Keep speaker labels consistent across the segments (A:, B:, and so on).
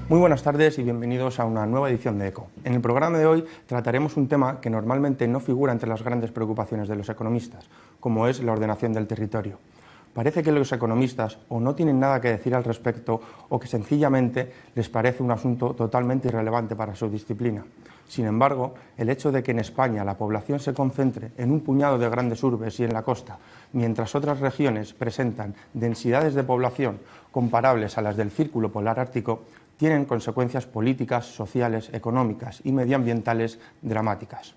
A: Muy buenas tardes y bienvenidos a una nueva edición de ECO. En el programa de hoy trataremos un tema que normalmente no figura entre las grandes preocupaciones de los economistas, como es la ordenación del territorio. Parece que los economistas o no tienen nada que decir al respecto o que sencillamente les parece un asunto totalmente irrelevante para su disciplina. Sin embargo, el hecho de que en España la población se concentre en un puñado de grandes urbes y en la costa, mientras otras regiones presentan densidades de población comparables a las del Círculo Polar Ártico, tienen consecuencias políticas, sociales, económicas y medioambientales dramáticas.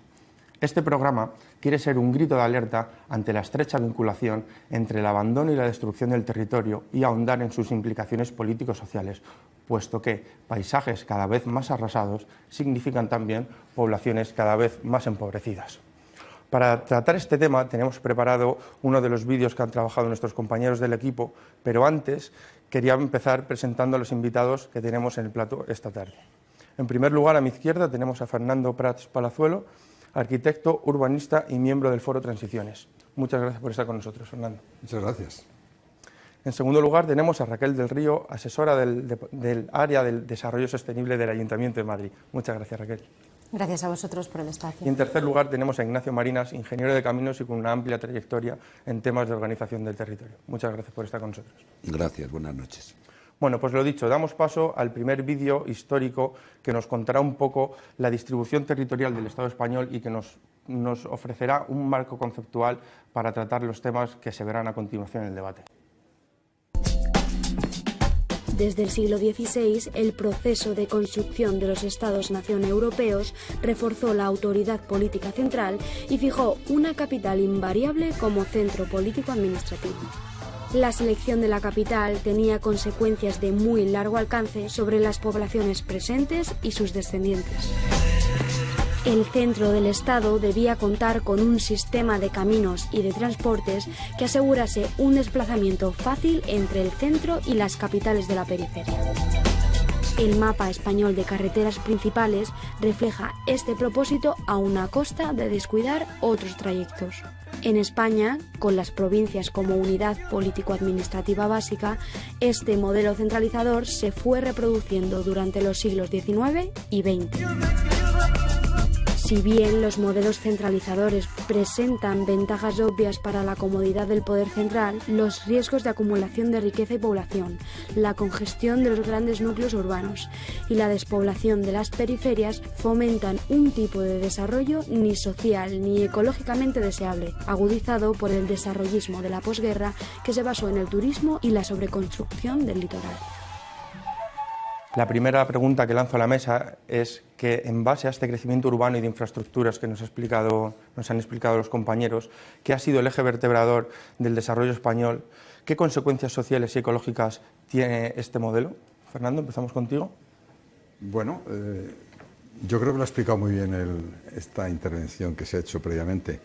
A: Este programa quiere ser un grito de alerta ante la estrecha vinculación entre el abandono y la destrucción del territorio y ahondar en sus implicaciones político-sociales, puesto que paisajes cada vez más arrasados significan también poblaciones cada vez más empobrecidas. Para tratar este tema tenemos preparado uno de los vídeos que han trabajado nuestros compañeros del equipo, pero antes quería empezar presentando a los invitados que tenemos en el plató esta tarde. En primer lugar, a mi izquierda tenemos a Fernando Prats Palazuelo, arquitecto, urbanista y miembro del Foro Transiciones. Muchas gracias por estar con nosotros, Fernando.
B: Muchas gracias.
A: En segundo lugar, tenemos a Raquel del Río, asesora del área del desarrollo sostenible del Ayuntamiento de Madrid. Muchas gracias, Raquel.
C: Gracias a vosotros por el espacio.
A: Y en tercer lugar tenemos a Ignacio Marinas, ingeniero de caminos y con una amplia trayectoria en temas de organización del territorio. Muchas gracias por estar con nosotros.
B: Gracias, buenas noches.
A: Bueno, pues lo dicho, damos paso al primer vídeo histórico que nos contará un poco la distribución territorial del Estado español y que nos ofrecerá un marco conceptual para tratar los temas que se verán a continuación en el debate.
D: Desde el siglo XVI, el proceso de construcción de los Estados-nación europeos reforzó la autoridad política central y fijó una capital invariable como centro político-administrativo. La selección de la capital tenía consecuencias de muy largo alcance sobre las poblaciones presentes y sus descendientes. El centro del Estado debía contar con un sistema de caminos y de transportes que asegurase un desplazamiento fácil entre el centro y las capitales de la periferia. El mapa español de carreteras principales refleja este propósito a una costa de descuidar otros trayectos. En España, con las provincias como unidad político-administrativa básica, este modelo centralizador se fue reproduciendo durante los siglos XIX y XX. Si bien los modelos centralizadores presentan ventajas obvias para la comodidad del poder central, los riesgos de acumulación de riqueza y población, la congestión de los grandes núcleos urbanos y la despoblación de las periferias fomentan un tipo de desarrollo ni social ni ecológicamente deseable, agudizado por el desarrollismo de la posguerra que se basó en el turismo y la sobreconstrucción del litoral.
A: La primera pregunta que lanzo a la mesa es que, en base a este crecimiento urbano y de infraestructuras que nos han explicado los compañeros, que ha sido el eje vertebrador del desarrollo español, ¿qué consecuencias sociales y ecológicas tiene este modelo? Fernando, empezamos contigo.
B: Bueno, yo creo que lo ha explicado muy bien esta intervención que se ha hecho previamente.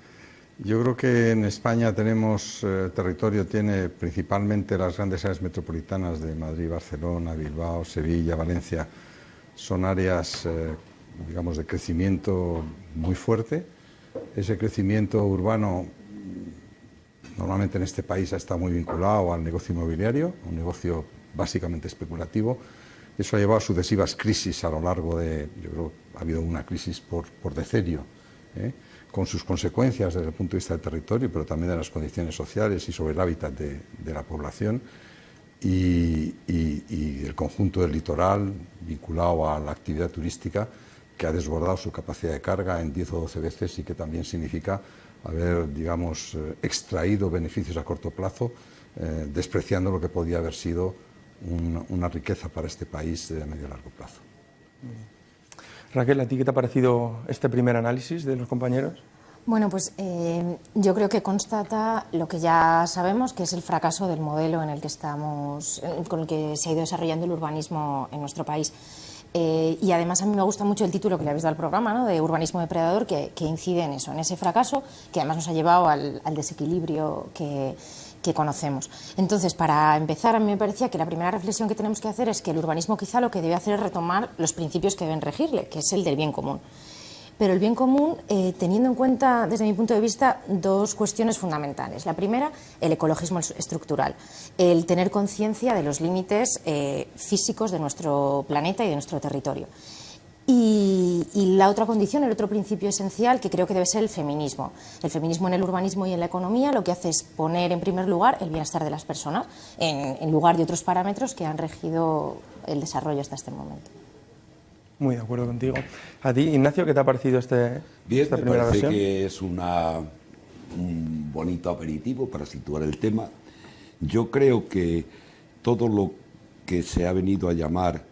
B: Yo creo que en España tenemos, territorio tiene principalmente las grandes áreas metropolitanas de Madrid, Barcelona, Bilbao, Sevilla, Valencia. Son áreas, digamos, de crecimiento muy fuerte. Ese crecimiento urbano normalmente en este país ha estado muy vinculado al negocio inmobiliario, un negocio básicamente especulativo. Eso ha llevado a sucesivas crisis a lo largo de, yo creo que ha habido una crisis por decenio, con sus consecuencias desde el punto de vista del territorio, pero también de las condiciones sociales y sobre el hábitat de la población y el conjunto del litoral vinculado a la actividad turística que ha desbordado su capacidad de carga en 10 o 12 veces y que también significa haber, digamos, extraído beneficios a corto plazo, despreciando lo que podía haber sido una riqueza para este país de medio y largo plazo.
A: Raquel, ¿a ti qué te ha parecido este primer análisis de los compañeros?
C: Bueno, pues yo creo que constata lo que ya sabemos, que es el fracaso del modelo en el que estamos, con el que se ha ido desarrollando el urbanismo en nuestro país. Y además a mí me gusta mucho el título que le habéis dado al programa, ¿no?, de urbanismo depredador, que incide en eso, en ese fracaso, que además nos ha llevado al desequilibrio que conocemos. Entonces, para empezar, a mí me parecía que la primera reflexión que tenemos que hacer es que el urbanismo quizá lo que debe hacer es retomar los principios que deben regirle, que es el del bien común. pero el bien común teniendo en cuenta, desde mi punto de vista, dos cuestiones fundamentales. La primera, el ecologismo estructural, el tener conciencia de los límites físicos de nuestro planeta y de nuestro territorio. Y la otra condición, el otro principio esencial, que creo que debe ser el feminismo. El feminismo en el urbanismo y en la economía lo que hace es poner en primer lugar el bienestar de las personas, en lugar de otros parámetros que han regido el desarrollo hasta este momento.
A: Muy de acuerdo contigo. ¿A ti, Ignacio, qué te ha parecido esta primera versión?
E: Bien, me parece que es un bonito aperitivo para situar el tema. Yo creo que todo lo que se ha venido a llamar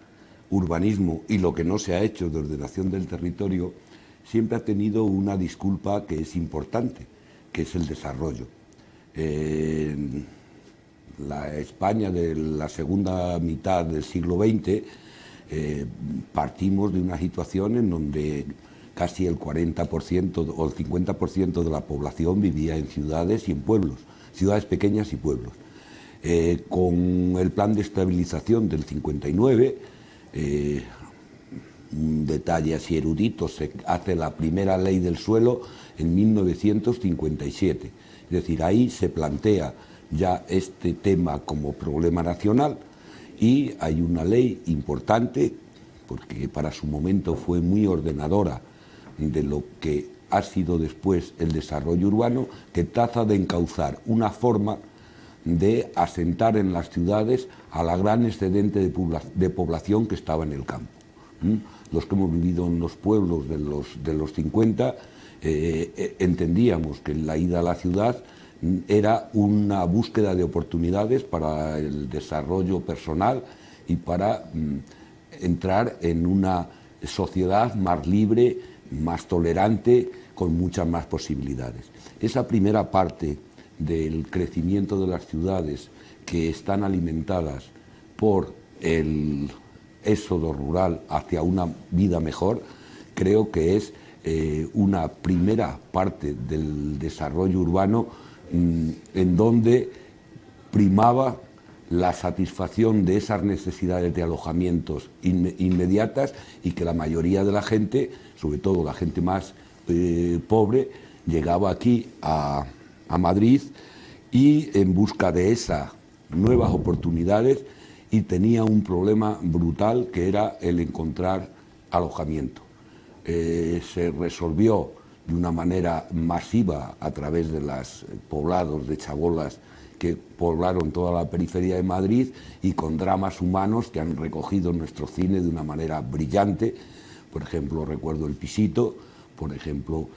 E: urbanismo y lo que no se ha hecho de ordenación del territorio siempre ha tenido una disculpa que es importante, que es el desarrollo. La España de la segunda mitad del siglo XX partimos de una situación en donde casi el 40% o el 50% de la población vivía en ciudades y en pueblos, ciudades pequeñas y pueblos. Con el plan de estabilización del 59, un detalle así erudito, se hace la primera ley del suelo en 1957. Es decir, ahí se plantea ya este tema como problema nacional y hay una ley importante, porque para su momento fue muy ordenadora de lo que ha sido después el desarrollo urbano, que trata de encauzar una forma de asentar en las ciudades a la gran excedente de población que estaba en el campo. Los que hemos vivido en los pueblos de los 50 entendíamos que la ida a la ciudad era una búsqueda de oportunidades para el desarrollo personal y para entrar en una sociedad más libre, más tolerante, con muchas más posibilidades. Esa primera parte del crecimiento de las ciudades que están alimentadas por el éxodo rural hacia una vida mejor, creo que es una primera parte del desarrollo urbano en donde primaba la satisfacción de esas necesidades de alojamientos inmediatas y que la mayoría de la gente, sobre todo la gente más pobre, llegaba aquí a Madrid y en busca de esas nuevas oportunidades y tenía un problema brutal que era el encontrar alojamiento. Se resolvió de una manera masiva a través de los poblados de chabolas que poblaron toda la periferia de Madrid y con dramas humanos que han recogido nuestro cine de una manera brillante. Por ejemplo, recuerdo El Pisito, por ejemplo,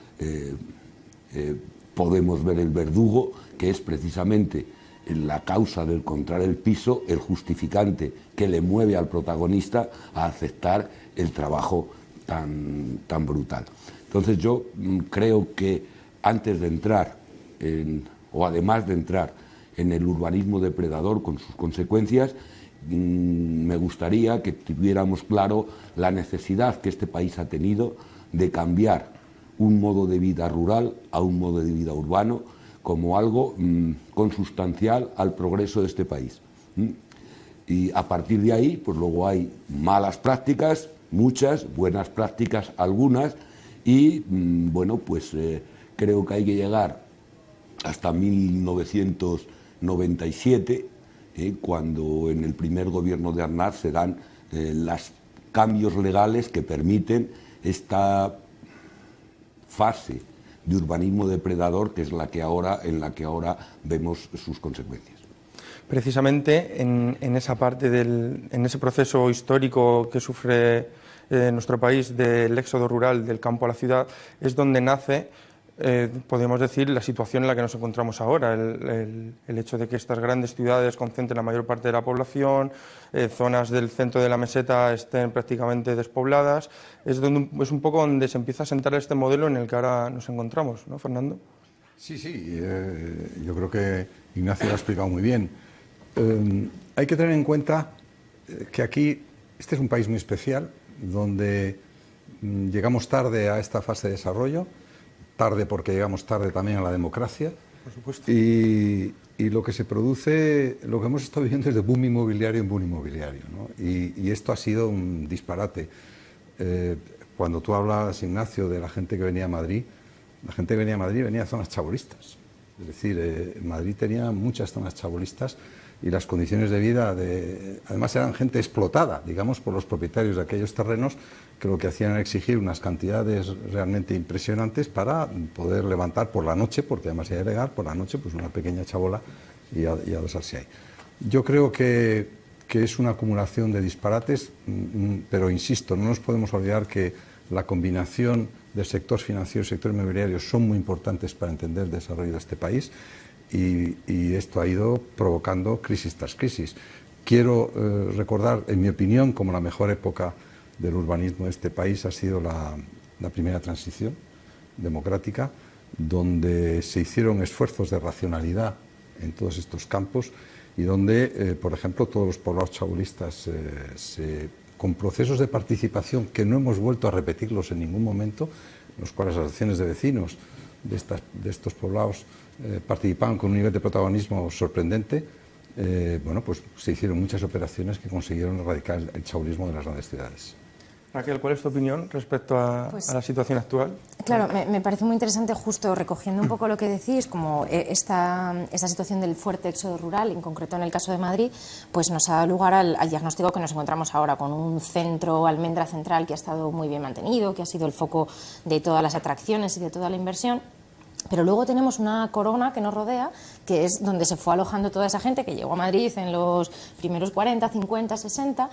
E: podemos ver El Verdugo, que es precisamente la causa de encontrar el piso, el justificante que le mueve al protagonista a aceptar el trabajo tan brutal. Entonces yo creo que antes de entrar, o además de entrar en el urbanismo depredador con sus consecuencias, me gustaría que tuviéramos claro la necesidad que este país ha tenido de cambiar un modo de vida rural a un modo de vida urbano como algo consustancial al progreso de este país. Y a partir de ahí, pues luego hay malas prácticas, muchas, buenas prácticas, algunas, y bueno, pues creo que hay que llegar hasta 1997, cuando en el primer gobierno de Aznar se dan los cambios legales que permiten esta fase de urbanismo depredador que es en la que ahora vemos sus consecuencias.
A: Precisamente en esa parte en ese proceso histórico que sufre nuestro país del éxodo rural del campo a la ciudad es donde nace, podemos decir, la situación en la que nos encontramos ahora, el hecho de que estas grandes ciudades concentren la mayor parte de la población, zonas del centro de la meseta estén prácticamente despobladas, es un poco donde se empieza a sentar este modelo en el que ahora nos encontramos, ¿no, Fernando?
B: Sí, yo creo que Ignacio lo ha explicado muy bien. Hay que tener en cuenta que aquí, este es un país muy especial, donde llegamos tarde a esta fase de desarrollo, tarde porque llegamos tarde también a la democracia.
A: Por supuesto.
B: Y lo que se produce, lo que hemos estado viviendo es de boom inmobiliario en boom inmobiliario, ¿no? Y esto ha sido un disparate. cuando tú hablas, Ignacio, de la gente que venía a Madrid, la gente que venía a Madrid venía de zonas chabolistas. Es decir, Madrid tenía muchas zonas chabolistas y las condiciones de vida, además eran gente explotada, digamos, por los propietarios de aquellos terrenos, que lo que hacían era exigir unas cantidades realmente impresionantes para poder levantar por la noche, porque además era ilegal, por la noche, pues una pequeña chabola y a besarse ahí. Yo creo que es una acumulación de disparates, pero insisto, no nos podemos olvidar que la combinación del sector financiero y sector inmobiliario son muy importantes para entender el desarrollo de este país y esto ha ido provocando crisis tras crisis. Quiero recordar, en mi opinión, como la mejor época del urbanismo de este país ha sido la primera transición democrática, donde se hicieron esfuerzos de racionalidad en todos estos campos y donde, por ejemplo, todos los poblados chabolistas con procesos de participación que no hemos vuelto a repetirlos en ningún momento, en los cuales las asociaciones de vecinos de estos poblados participaban con un nivel de protagonismo sorprendente, bueno, pues se hicieron muchas operaciones que consiguieron erradicar el chabolismo de las grandes ciudades.
A: Raquel, ¿cuál es tu opinión respecto a la situación actual?
C: Claro, me parece muy interesante, justo recogiendo un poco lo que decís, como esta situación del fuerte éxodo rural, en concreto en el caso de Madrid, pues nos ha dado lugar al diagnóstico que nos encontramos ahora, con un centro, Almendra Central, que ha estado muy bien mantenido, que ha sido el foco de todas las atracciones y de toda la inversión. Pero luego tenemos una corona que nos rodea, que es donde se fue alojando toda esa gente que llegó a Madrid en los primeros 40, 50, 60,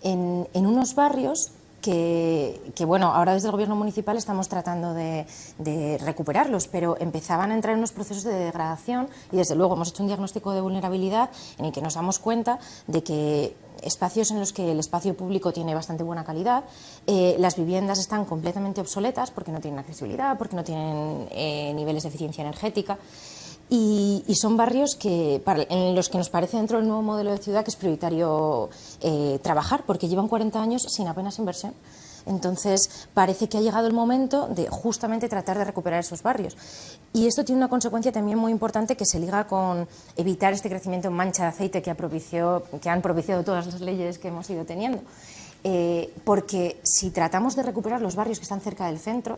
C: en unos barrios que bueno, ahora desde el gobierno municipal estamos tratando de recuperarlos, pero empezaban a entrar en unos procesos de degradación y desde luego hemos hecho un diagnóstico de vulnerabilidad en el que nos damos cuenta de que espacios en los que el espacio público tiene bastante buena calidad, las viviendas están completamente obsoletas porque no tienen accesibilidad, porque no tienen niveles de eficiencia energética. Y son barrios en los que nos parece, dentro del nuevo modelo de ciudad, que es prioritario trabajar, porque llevan 40 años sin apenas inversión. Entonces, parece que ha llegado el momento de justamente tratar de recuperar esos barrios. Y esto tiene una consecuencia también muy importante que se liga con evitar este crecimiento en mancha de aceite que han propiciado todas las leyes que hemos ido teniendo. Porque si tratamos de recuperar los barrios que están cerca del centro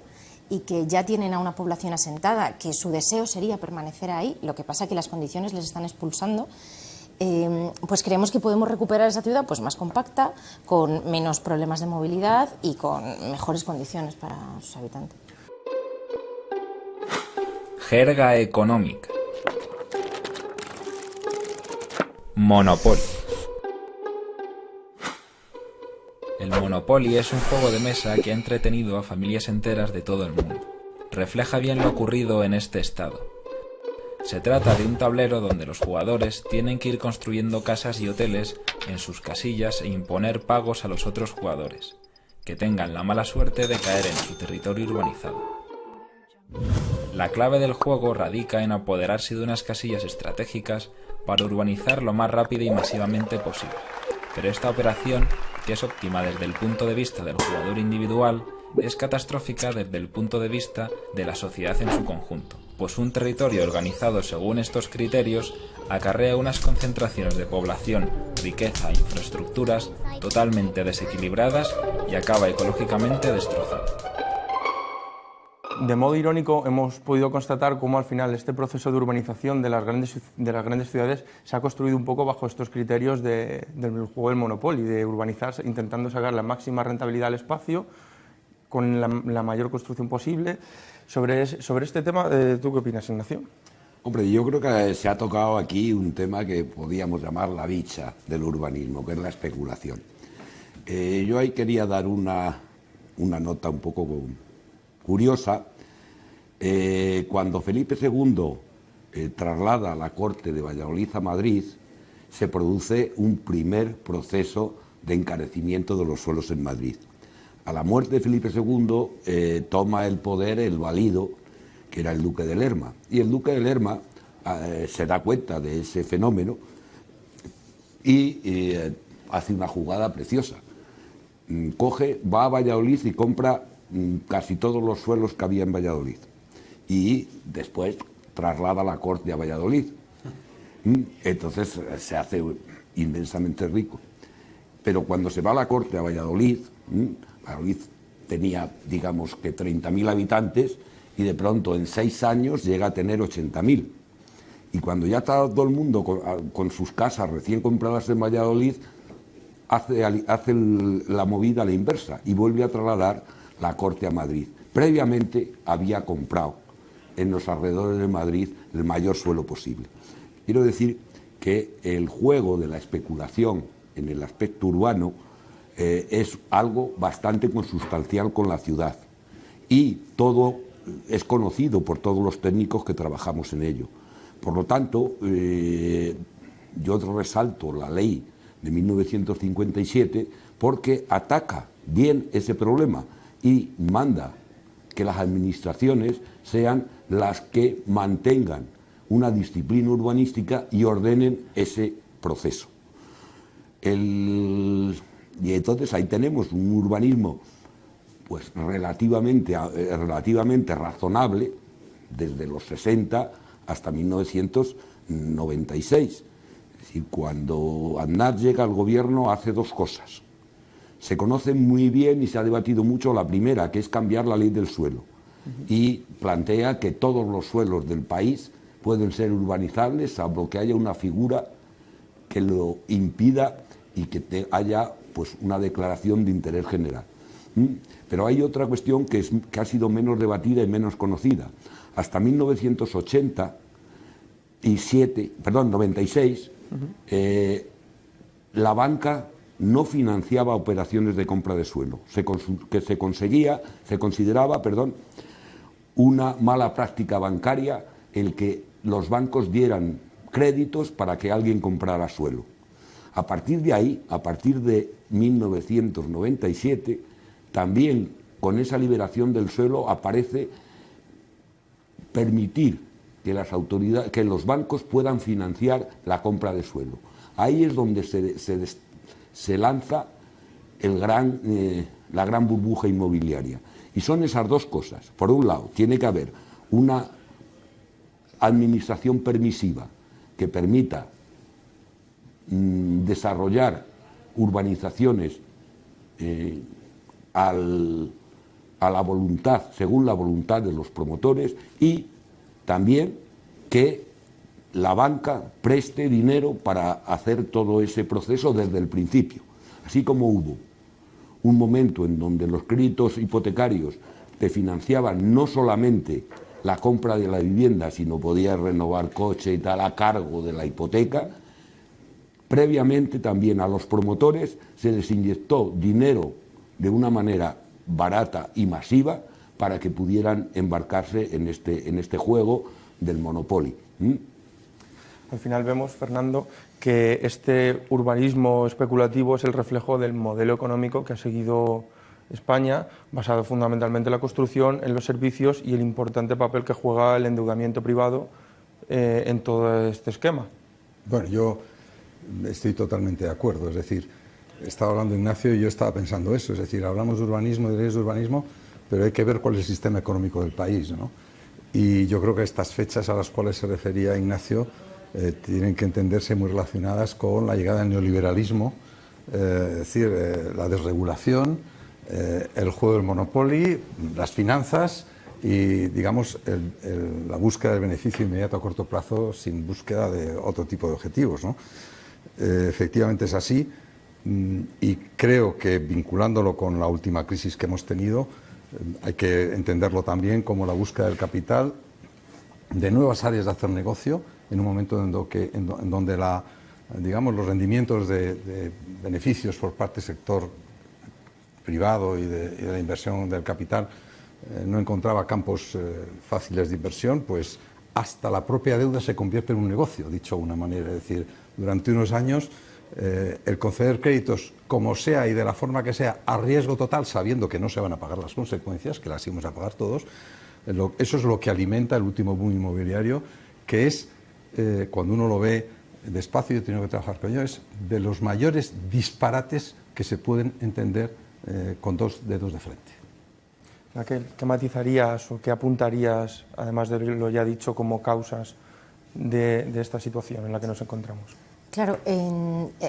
C: y que ya tienen a una población asentada, que su deseo sería permanecer ahí, lo que pasa es que las condiciones les están expulsando, pues creemos que podemos recuperar esa ciudad pues más compacta, con menos problemas de movilidad y con mejores condiciones para sus habitantes.
F: Jerga económica. Monopoly. El Monopoly es un juego de mesa que ha entretenido a familias enteras de todo el mundo. Refleja bien lo ocurrido en este estado. Se trata de un tablero donde los jugadores tienen que ir construyendo casas y hoteles en sus casillas e imponer pagos a los otros jugadores, que tengan la mala suerte de caer en su territorio urbanizado. La clave del juego radica en apoderarse de unas casillas estratégicas para urbanizar lo más rápido y masivamente posible. Pero esta operación, que es óptima desde el punto de vista del jugador individual, es catastrófica desde el punto de vista de la sociedad en su conjunto, pues un territorio organizado según estos criterios acarrea unas concentraciones de población, riqueza e infraestructuras totalmente desequilibradas y acaba ecológicamente destrozado.
A: De modo irónico, hemos podido constatar cómo al final este proceso de urbanización de las grandes ciudades se ha construido un poco bajo estos criterios del juego del Monopoly, de urbanizar intentando sacar la máxima rentabilidad al espacio con la mayor construcción posible. Sobre este tema, ¿tú qué opinas, Ignacio?
E: Hombre, yo creo que se ha tocado aquí un tema que podríamos llamar la bicha del urbanismo, que es la especulación. Yo ahí quería dar una nota un poco curiosa. Cuando Felipe II traslada la corte de Valladolid a Madrid, se produce un primer proceso de encarecimiento de los suelos en Madrid. A la muerte de Felipe II toma el poder el valido, que era el duque de Lerma, y el duque de Lerma se da cuenta de ese fenómeno y hace una jugada preciosa. Va a Valladolid y compra casi todos los suelos que había en Valladolid y después traslada la corte a Valladolid. Entonces se hace inmensamente rico. Pero cuando se va a la corte a Valladolid, Valladolid tenía, digamos que 30.000 habitantes y de pronto en 6 años llega a tener 80.000. Y cuando ya está todo el mundo con sus casas recién compradas en Valladolid, hace la movida a la inversa y vuelve a trasladar la corte a Madrid. Previamente había comprado en los alrededores de Madrid el mayor suelo posible. Quiero decir que el juego de la especulación en el aspecto urbano es algo bastante consustancial con la ciudad y todo es conocido por todos los técnicos que trabajamos en ello. Por lo tanto, yo resalto la ley de 1957 porque ataca bien ese problema y manda que las administraciones sean las que mantengan una disciplina urbanística y ordenen ese proceso. Y entonces ahí tenemos un urbanismo pues relativamente razonable desde los 60 hasta 1996. Es decir, cuando Aznar llega al gobierno hace 2 cosas. Se conoce muy bien y se ha debatido mucho la primera, que es cambiar la ley del suelo. Y plantea que todos los suelos del país pueden ser urbanizables, salvo que haya una figura que lo impida y que haya pues una declaración de interés general. Pero hay otra cuestión que ha sido menos debatida y menos conocida. Hasta 96, la banca no financiaba operaciones de compra de suelo. Se consideraba una mala práctica bancaria el que los bancos dieran créditos para que alguien comprara suelo. A partir de ahí, a partir de 1997, también con esa liberación del suelo aparece permitir que que los bancos puedan financiar la compra de suelo. Ahí es donde se lanza la gran burbuja inmobiliaria. Y son esas 2 cosas. Por un lado, tiene que haber una administración permisiva que permita desarrollar urbanizaciones a la voluntad, según la voluntad de los promotores, y también que la banca preste dinero para hacer todo ese proceso desde el principio. Así como hubo un momento en donde los créditos hipotecarios te financiaban no solamente la compra de la vivienda, sino podías renovar coche y tal a cargo de la hipoteca, previamente también a los promotores se les inyectó dinero de una manera barata y masiva para que pudieran embarcarse en este juego del Monopoly.
A: Al final vemos, Fernando, que este urbanismo especulativo es el reflejo del modelo económico que ha seguido España, basado fundamentalmente en la construcción, en los servicios y el importante papel que juega el endeudamiento privado en todo este esquema.
B: Bueno, yo estoy totalmente de acuerdo. Es decir, estaba hablando Ignacio y yo estaba pensando eso. Es decir, hablamos de urbanismo, de leyes de urbanismo, pero hay que ver cuál es el sistema económico del país, ¿no? Y yo creo que estas fechas a las cuales se refería Ignacio tienen que entenderse muy relacionadas con la llegada del neoliberalismo, es decir, la desregulación, el juego del monopoly, las finanzas y, digamos, la búsqueda del beneficio inmediato a corto plazo sin búsqueda de otro tipo de objetivos, ¿no? Efectivamente es así y creo que vinculándolo con la última crisis que hemos tenido, hay que entenderlo también como la búsqueda del capital, de nuevas áreas de hacer negocio, en un momento en donde los rendimientos de beneficios por parte del sector privado y de la inversión del capital no encontraba campos fáciles de inversión, pues hasta la propia deuda se convierte en un negocio, dicho de una manera. Es decir, durante unos años el conceder créditos como sea y de la forma que sea a riesgo total, sabiendo que no se van a pagar las consecuencias, que las íbamos a pagar todos, eso es lo que alimenta el último boom inmobiliario, que es, cuando uno lo ve despacio, yo he tenido que trabajar con ello, es de los mayores disparates que se pueden entender con 2 dedos de frente.
A: Raquel, ¿qué matizarías o qué apuntarías, además de lo ya dicho, como causas de esta situación en la que nos encontramos?
C: Claro,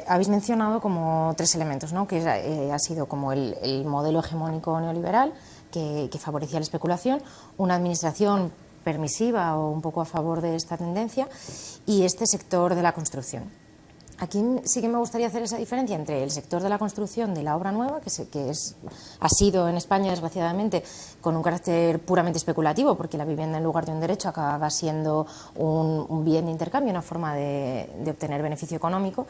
C: habéis mencionado como 3 elementos, ¿no? Que ha sido como el modelo hegemónico neoliberal que favorecía la especulación, una administración permisiva o un poco a favor de esta tendencia y este sector de la construcción. Aquí sí que me gustaría hacer esa diferencia entre el sector de la construcción de la obra nueva, ha sido en España, desgraciadamente, con un carácter puramente especulativo, porque la vivienda en lugar de un derecho acaba siendo un bien de intercambio, una forma de obtener beneficio económico,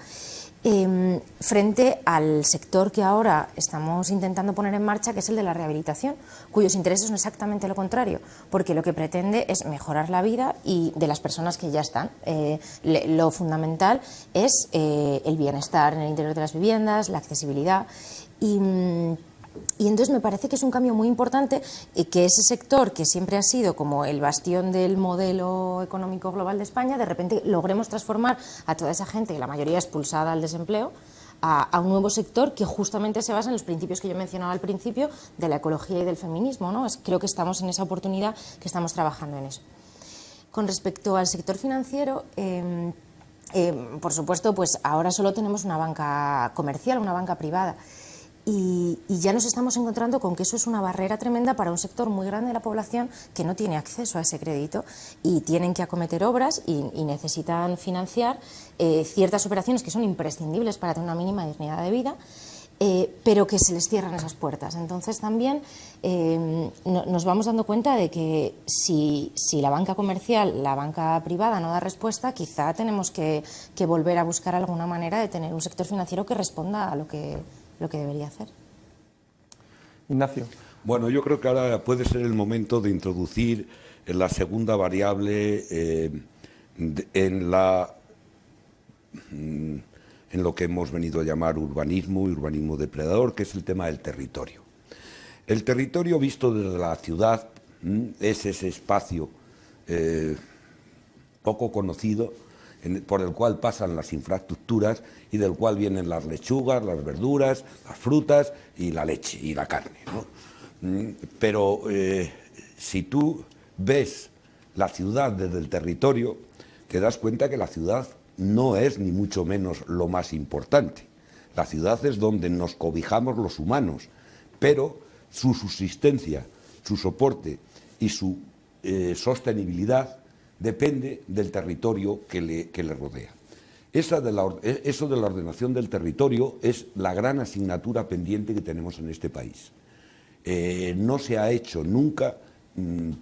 C: frente al sector que ahora estamos intentando poner en marcha, que es el de la rehabilitación, cuyos intereses son exactamente lo contrario, porque lo que pretende es mejorar la vida de las personas que ya están. Lo fundamental es el bienestar en el interior de las viviendas, la accesibilidad y entonces me parece que es un cambio muy importante que ese sector que siempre ha sido como el bastión del modelo económico global de España, de repente logremos transformar a toda esa gente, la mayoría expulsada al desempleo, a un nuevo sector que justamente se basa en los principios que yo mencionaba al principio de la ecología y del feminismo, ¿no? Creo que estamos en esa oportunidad, que estamos trabajando en eso. Con respecto al sector financiero, por supuesto, pues ahora solo tenemos una banca comercial, una banca privada. Y ya nos estamos encontrando con que eso es una barrera tremenda para un sector muy grande de la población que no tiene acceso a ese crédito y tienen que acometer obras y necesitan financiar ciertas operaciones que son imprescindibles para tener una mínima dignidad de vida, pero que se les cierran esas puertas. Entonces también nos vamos dando cuenta de que si la banca comercial, la banca privada no da respuesta, quizá tenemos que volver a buscar alguna manera de tener un sector financiero que responda a lo que debería hacer.
A: Ignacio.
E: Bueno, yo creo que ahora puede ser el momento de introducir la segunda variable en lo que hemos venido a llamar urbanismo y urbanismo depredador, que es el tema del territorio. El territorio visto desde la ciudad es ese espacio poco conocido por el cual pasan las infraestructuras y del cual vienen las lechugas, las verduras, las frutas y la leche y la carne, ¿no? Pero si tú ves la ciudad desde el territorio, te das cuenta que la ciudad no es ni mucho menos lo más importante. La ciudad es donde nos cobijamos los humanos, pero su subsistencia, su soporte y su sostenibilidad depende del territorio que le rodea. Eso de la ordenación del territorio es la gran asignatura pendiente que tenemos en este país. No se ha hecho nunca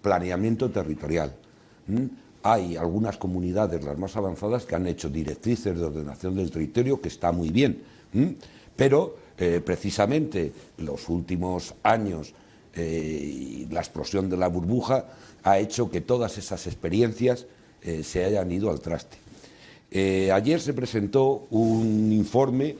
E: planeamiento territorial. Hay algunas comunidades, las más avanzadas, que han hecho directrices de ordenación del territorio, que está muy bien, pero precisamente los últimos años y la explosión de la burbuja ha hecho que todas esas experiencias se hayan ido al traste. Ayer se presentó un informe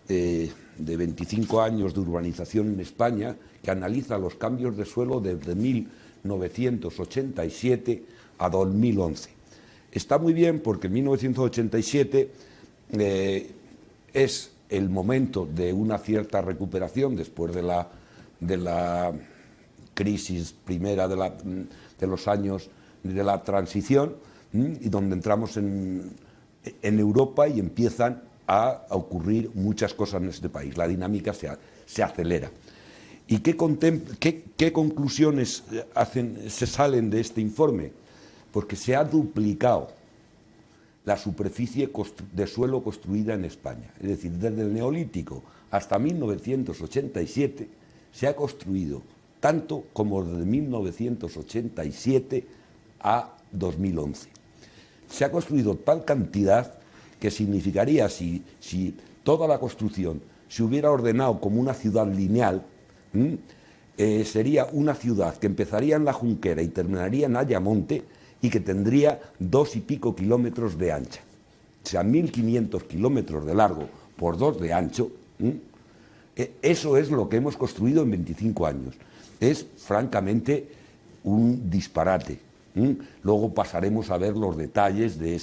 E: de 25 años de urbanización en España que analiza los cambios de suelo desde 1987 a 2011. Está muy bien porque en 1987 es el momento de una cierta recuperación después de la crisis primera de los años de la transición, y donde entramos en Europa y empiezan a ocurrir muchas cosas en este país. La dinámica se acelera. ¿Y qué conclusiones se salen de este informe? Porque se ha duplicado la superficie de suelo construida en España. Es decir, desde el Neolítico hasta 1987 se ha construido tanto como desde 1987 a 2011. Se ha construido tal cantidad que significaría, si toda la construcción se hubiera ordenado como una ciudad lineal, sería una ciudad que empezaría en La Junquera y terminaría en Ayamonte y que tendría 2 y pico kilómetros de ancha. O sea, 1.500 kilómetros de largo por 2 de ancho. Eso es lo que hemos construido en 25 años. Es francamente un disparate. Luego pasaremos a ver los detalles de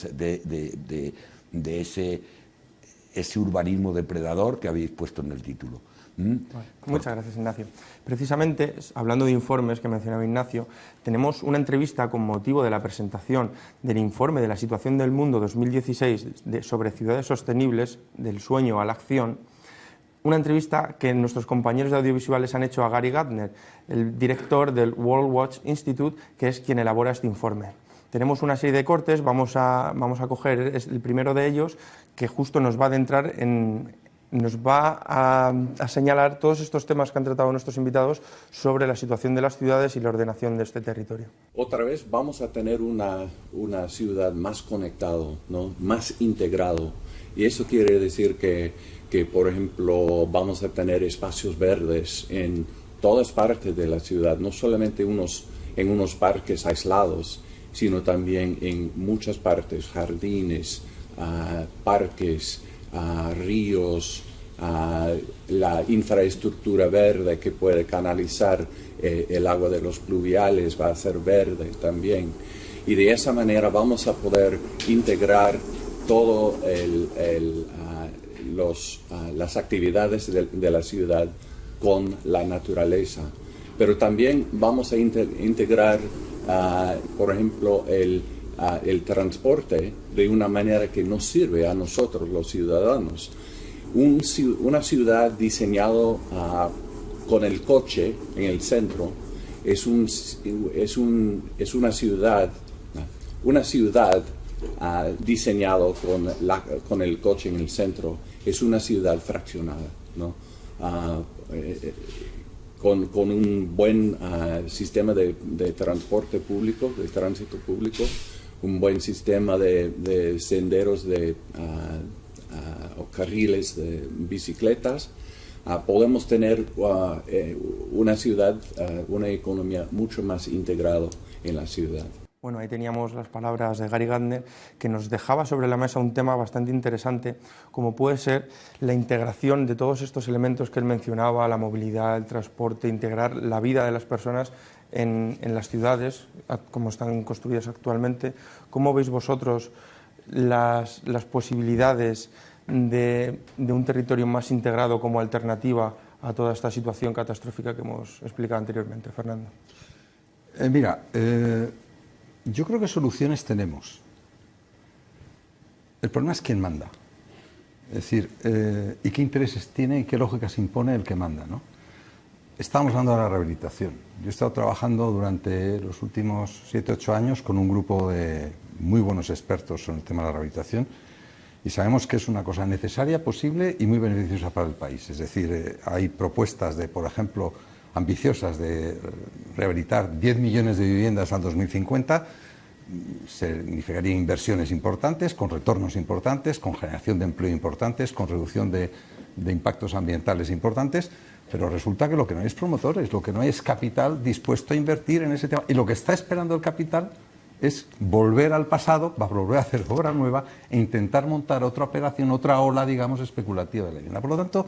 E: ese urbanismo depredador que habéis puesto en el título.
A: Vale. Muchas gracias, Ignacio. Precisamente, hablando de informes que mencionaba Ignacio, tenemos una entrevista con motivo de la presentación del informe de la situación del mundo 2016 sobre ciudades sostenibles, del sueño a la acción, una entrevista que nuestros compañeros de audiovisuales han hecho a Gary Gardner, el director del World Watch Institute, que es quien elabora este informe. Tenemos una serie de cortes, vamos a coger el primero de ellos, que justo nos va a adentrar nos va a señalar todos estos temas que han tratado nuestros invitados sobre la situación de las ciudades y la ordenación de este territorio.
G: Otra vez vamos a tener una ciudad más conectado, ¿no? Más integrado. Y eso quiere decir que, por ejemplo, vamos a tener espacios verdes en todas partes de la ciudad, no solamente en unos parques aislados, sino también en muchas partes, jardines, parques, ríos, la infraestructura verde que puede canalizar el agua de los pluviales va a ser verde también. Y de esa manera vamos a poder integrar todo las actividades de la ciudad con la naturaleza. Pero también vamos a integrar, por ejemplo, el transporte de una manera que nos sirve a nosotros, los ciudadanos. Una ciudad diseñada con el coche en el centro es una ciudad diseñada con el coche en el centro es una ciudad fraccionada, ¿no? Con un buen sistema de transporte público, de tránsito público, un buen sistema de senderos o carriles de bicicletas, podemos tener una ciudad, una economía mucho más integrada en la ciudad.
A: Bueno, ahí teníamos las palabras de Gary Gardner, que nos dejaba sobre la mesa un tema bastante interesante, como puede ser la integración de todos estos elementos que él mencionaba, la movilidad, el transporte, integrar la vida de las personas en las ciudades, como están construidas actualmente. ¿Cómo veis vosotros las posibilidades de un territorio más integrado como alternativa a toda esta situación catastrófica que hemos explicado anteriormente? Fernando.
B: Yo creo que soluciones tenemos. El problema es quién manda. Es decir, y qué intereses tiene y qué lógicas impone el que manda, ¿no? Estamos hablando de la rehabilitación. Yo he estado trabajando durante los últimos 7 u 8 años con un grupo de muy buenos expertos sobre el tema de la rehabilitación y sabemos que es una cosa necesaria, posible y muy beneficiosa para el país. Es decir, hay propuestas de, por ejemplo, ambiciosas de rehabilitar 10 millones de viviendas al 2050, significaría inversiones importantes, con retornos importantes, con generación de empleo importantes, con reducción de impactos ambientales importantes, pero resulta que lo que no hay es promotores, lo que no hay es capital dispuesto a invertir en ese tema. Y lo que está esperando el capital es volver al pasado, va a volver a hacer obra nueva e intentar montar otra operación, otra ola, digamos, especulativa de la vivienda. Por lo tanto,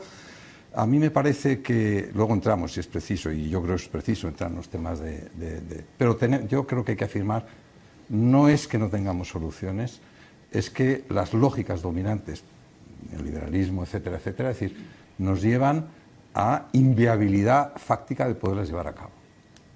B: a mí me parece que, luego entramos si es preciso, y yo creo que es preciso entrar en los temas pero yo creo que hay que afirmar, no es que no tengamos soluciones, es que las lógicas dominantes, el liberalismo, etcétera, etcétera, es decir, nos llevan a inviabilidad fáctica de poderlas llevar a cabo.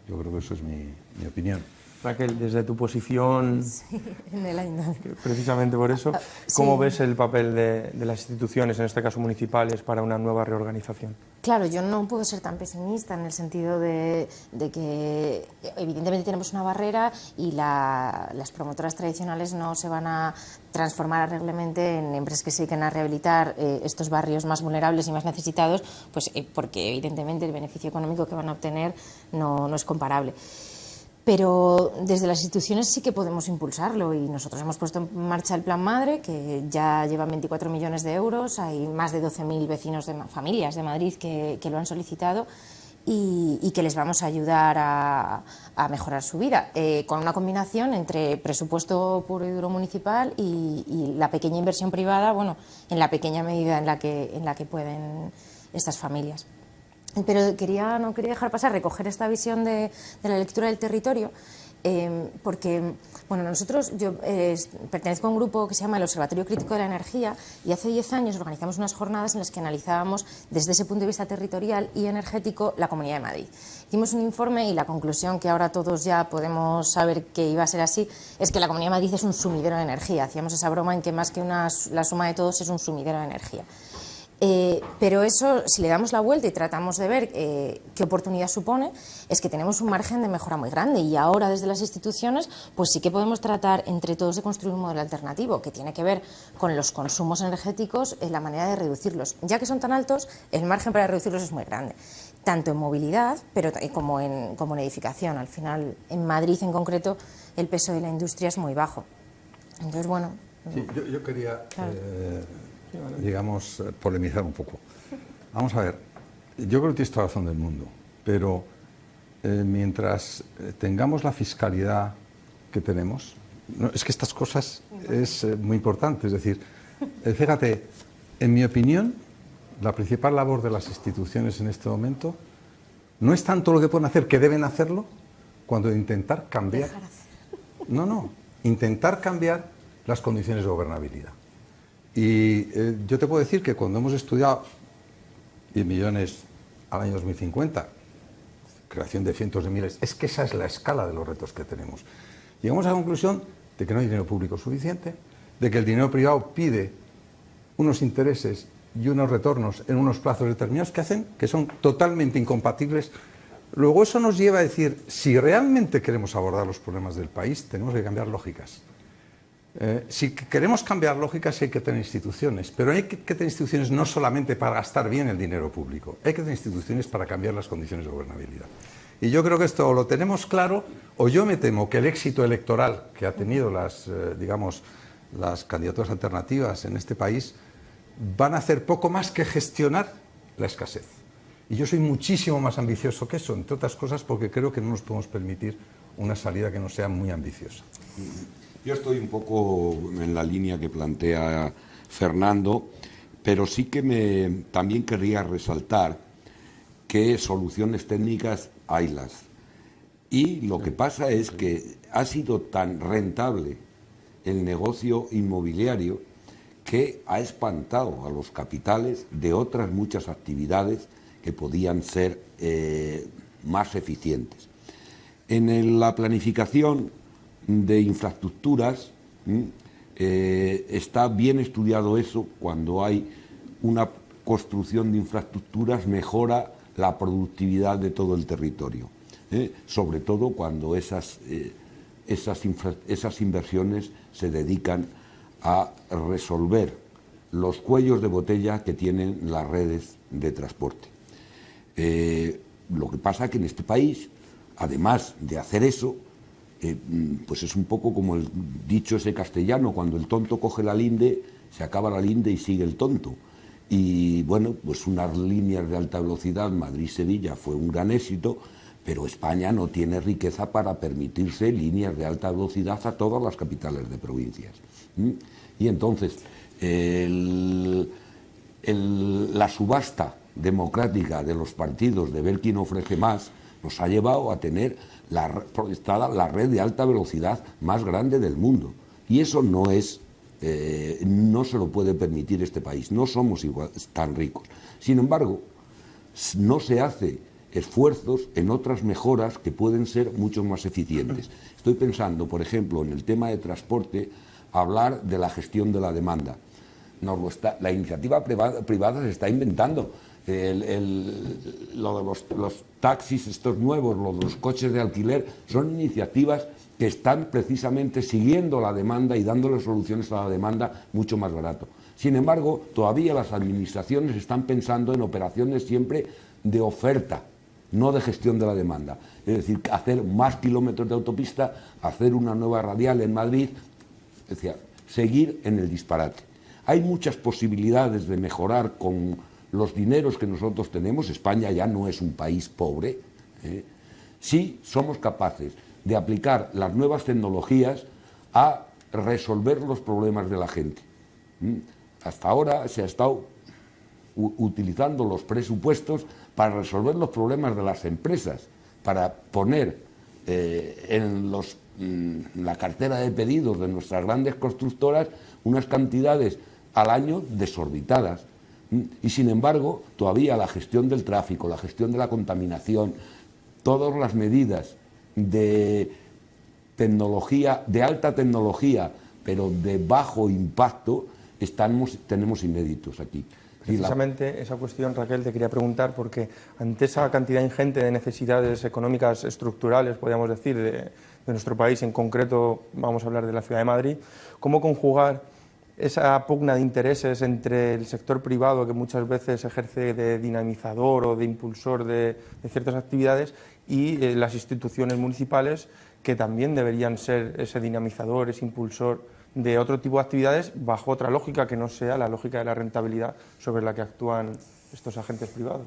B: Yo creo que eso es mi opinión.
A: Raquel, desde tu posición,
C: sí, en el año.
A: Precisamente por eso, ¿cómo ves el papel de las instituciones, en este caso municipales, para una nueva reorganización?
C: Claro, yo no puedo ser tan pesimista en el sentido de que evidentemente tenemos una barrera y las promotoras tradicionales no se van a transformar arreglemente en empresas que se dediquen a rehabilitar estos barrios más vulnerables y más necesitados, pues porque evidentemente el beneficio económico que van a obtener no es comparable. Pero desde las instituciones sí que podemos impulsarlo y nosotros hemos puesto en marcha el Plan Madre, que ya lleva 24 millones de euros, hay más de 12.000 vecinos familias de Madrid que lo han solicitado y que les vamos a ayudar a mejorar su vida, con una combinación entre presupuesto puro y duro municipal y la pequeña inversión privada, bueno, en la pequeña medida en la que pueden estas familias. Pero no quería dejar pasar, recoger esta visión de la lectura del territorio Porque, bueno, yo pertenezco a un grupo que se llama el Observatorio Crítico de la Energía y hace 10 años organizamos unas jornadas en las que analizábamos desde ese punto de vista territorial y energético la Comunidad de Madrid. Hicimos un informe y la conclusión que ahora todos ya podemos saber que iba a ser así es que la Comunidad de Madrid es un sumidero de energía. Hacíamos esa broma en que más que la suma de todos es un sumidero de energía. Pero eso, si le damos la vuelta y tratamos de ver qué oportunidad supone, es que tenemos un margen de mejora muy grande y ahora desde las instituciones pues sí que podemos tratar entre todos de construir un modelo alternativo que tiene que ver con los consumos energéticos, la manera de reducirlos. Ya que son tan altos, el margen para reducirlos es muy grande, tanto en movilidad como en edificación. Al final, en Madrid en concreto, el peso de la industria es muy bajo. Entonces, bueno...
B: Sí, yo quería... Claro. Digamos, polemizar un poco. Vamos a ver, yo creo que tienes toda la razón del mundo, pero mientras tengamos la fiscalidad que tenemos, es que estas cosas es muy importante. Es decir, fíjate, en mi opinión, la principal labor de las instituciones en este momento no es tanto lo que pueden hacer, que deben hacerlo, cuando intentar cambiar... intentar cambiar las condiciones de gobernabilidad. Y yo te puedo decir que cuando hemos estudiado 10 millones al año 2050, creación de cientos de miles, es que esa es la escala de los retos que tenemos. Llegamos a la conclusión de que no hay dinero público suficiente, de que el dinero privado pide unos intereses y unos retornos en unos plazos determinados que son totalmente incompatibles. Luego eso nos lleva a decir, si realmente queremos abordar los problemas del país, tenemos que cambiar lógicas. Si queremos cambiar lógicas hay que tener instituciones, pero hay que tener instituciones no solamente para gastar bien el dinero público, hay que tener instituciones para cambiar las condiciones de gobernabilidad. Y yo creo que esto o lo tenemos claro, o yo me temo que el éxito electoral que ha tenido las candidaturas alternativas en este país van a hacer poco más que gestionar la escasez. Y yo soy muchísimo más ambicioso que eso, entre otras cosas porque creo que no nos podemos permitir una salida que no sea muy ambiciosa.
E: Yo estoy un poco en la línea que plantea Fernando, pero sí que también querría resaltar que soluciones técnicas haylas. Y lo que pasa es que ha sido tan rentable el negocio inmobiliario que ha espantado a los capitales de otras muchas actividades que podían ser más eficientes. En la planificación de infraestructuras está bien estudiado eso. Cuando hay una construcción de infraestructuras mejora la productividad de todo el territorio, sobre todo cuando esas inversiones se dedican a resolver los cuellos de botella que tienen las redes de transporte. Lo que pasa es que en este país, además de hacer eso, pues es un poco como el dicho ese castellano, cuando el tonto coge la linde, se acaba la linde y sigue el tonto. Y bueno, pues unas líneas de alta velocidad Madrid-Sevilla fue un gran éxito, pero España no tiene riqueza para permitirse líneas de alta velocidad a todas las capitales de provincias. Y entonces, la subasta democrática de los partidos de ver quién ofrece más nos ha llevado a tener la red de alta velocidad más grande del mundo. Y eso no se lo puede permitir este país. No somos tan ricos. Sin embargo, no se hace esfuerzos en otras mejoras que pueden ser mucho más eficientes. Estoy pensando, por ejemplo, en el tema de transporte, hablar de la gestión de la demanda. La iniciativa privada se está inventando. Lo de los taxis estos nuevos, lo de los coches de alquiler, son iniciativas que están precisamente siguiendo la demanda y dándole soluciones a la demanda mucho más barato. Sin embargo, todavía las administraciones están pensando en operaciones siempre de oferta, no de gestión de la demanda. Es decir, hacer más kilómetros de autopista, hacer una nueva radial en Madrid, es decir, seguir en el disparate. Hay muchas posibilidades de mejorar con los dineros que nosotros tenemos. España ya no es un país pobre. Sí somos capaces de aplicar las nuevas tecnologías a resolver los problemas de la gente. Hasta ahora se ha estado utilizando los presupuestos para resolver los problemas de las empresas, para poner en la cartera de pedidos de nuestras grandes constructoras unas cantidades al año desorbitadas. Y sin embargo, todavía la gestión del tráfico, la gestión de la contaminación, todas las medidas de tecnología, de alta tecnología, pero de bajo impacto, tenemos inéditos aquí.
A: Precisamente esa cuestión, Raquel, te quería preguntar, porque ante esa cantidad ingente de necesidades económicas estructurales, podríamos decir, de nuestro país, en concreto vamos a hablar de la ciudad de Madrid, ¿cómo conjugar esa pugna de intereses entre el sector privado, que muchas veces ejerce de dinamizador o de impulsor de ciertas actividades, y las instituciones municipales, que también deberían ser ese dinamizador, ese impulsor de otro tipo de actividades, bajo otra lógica que no sea la lógica de la rentabilidad sobre la que actúan estos agentes privados?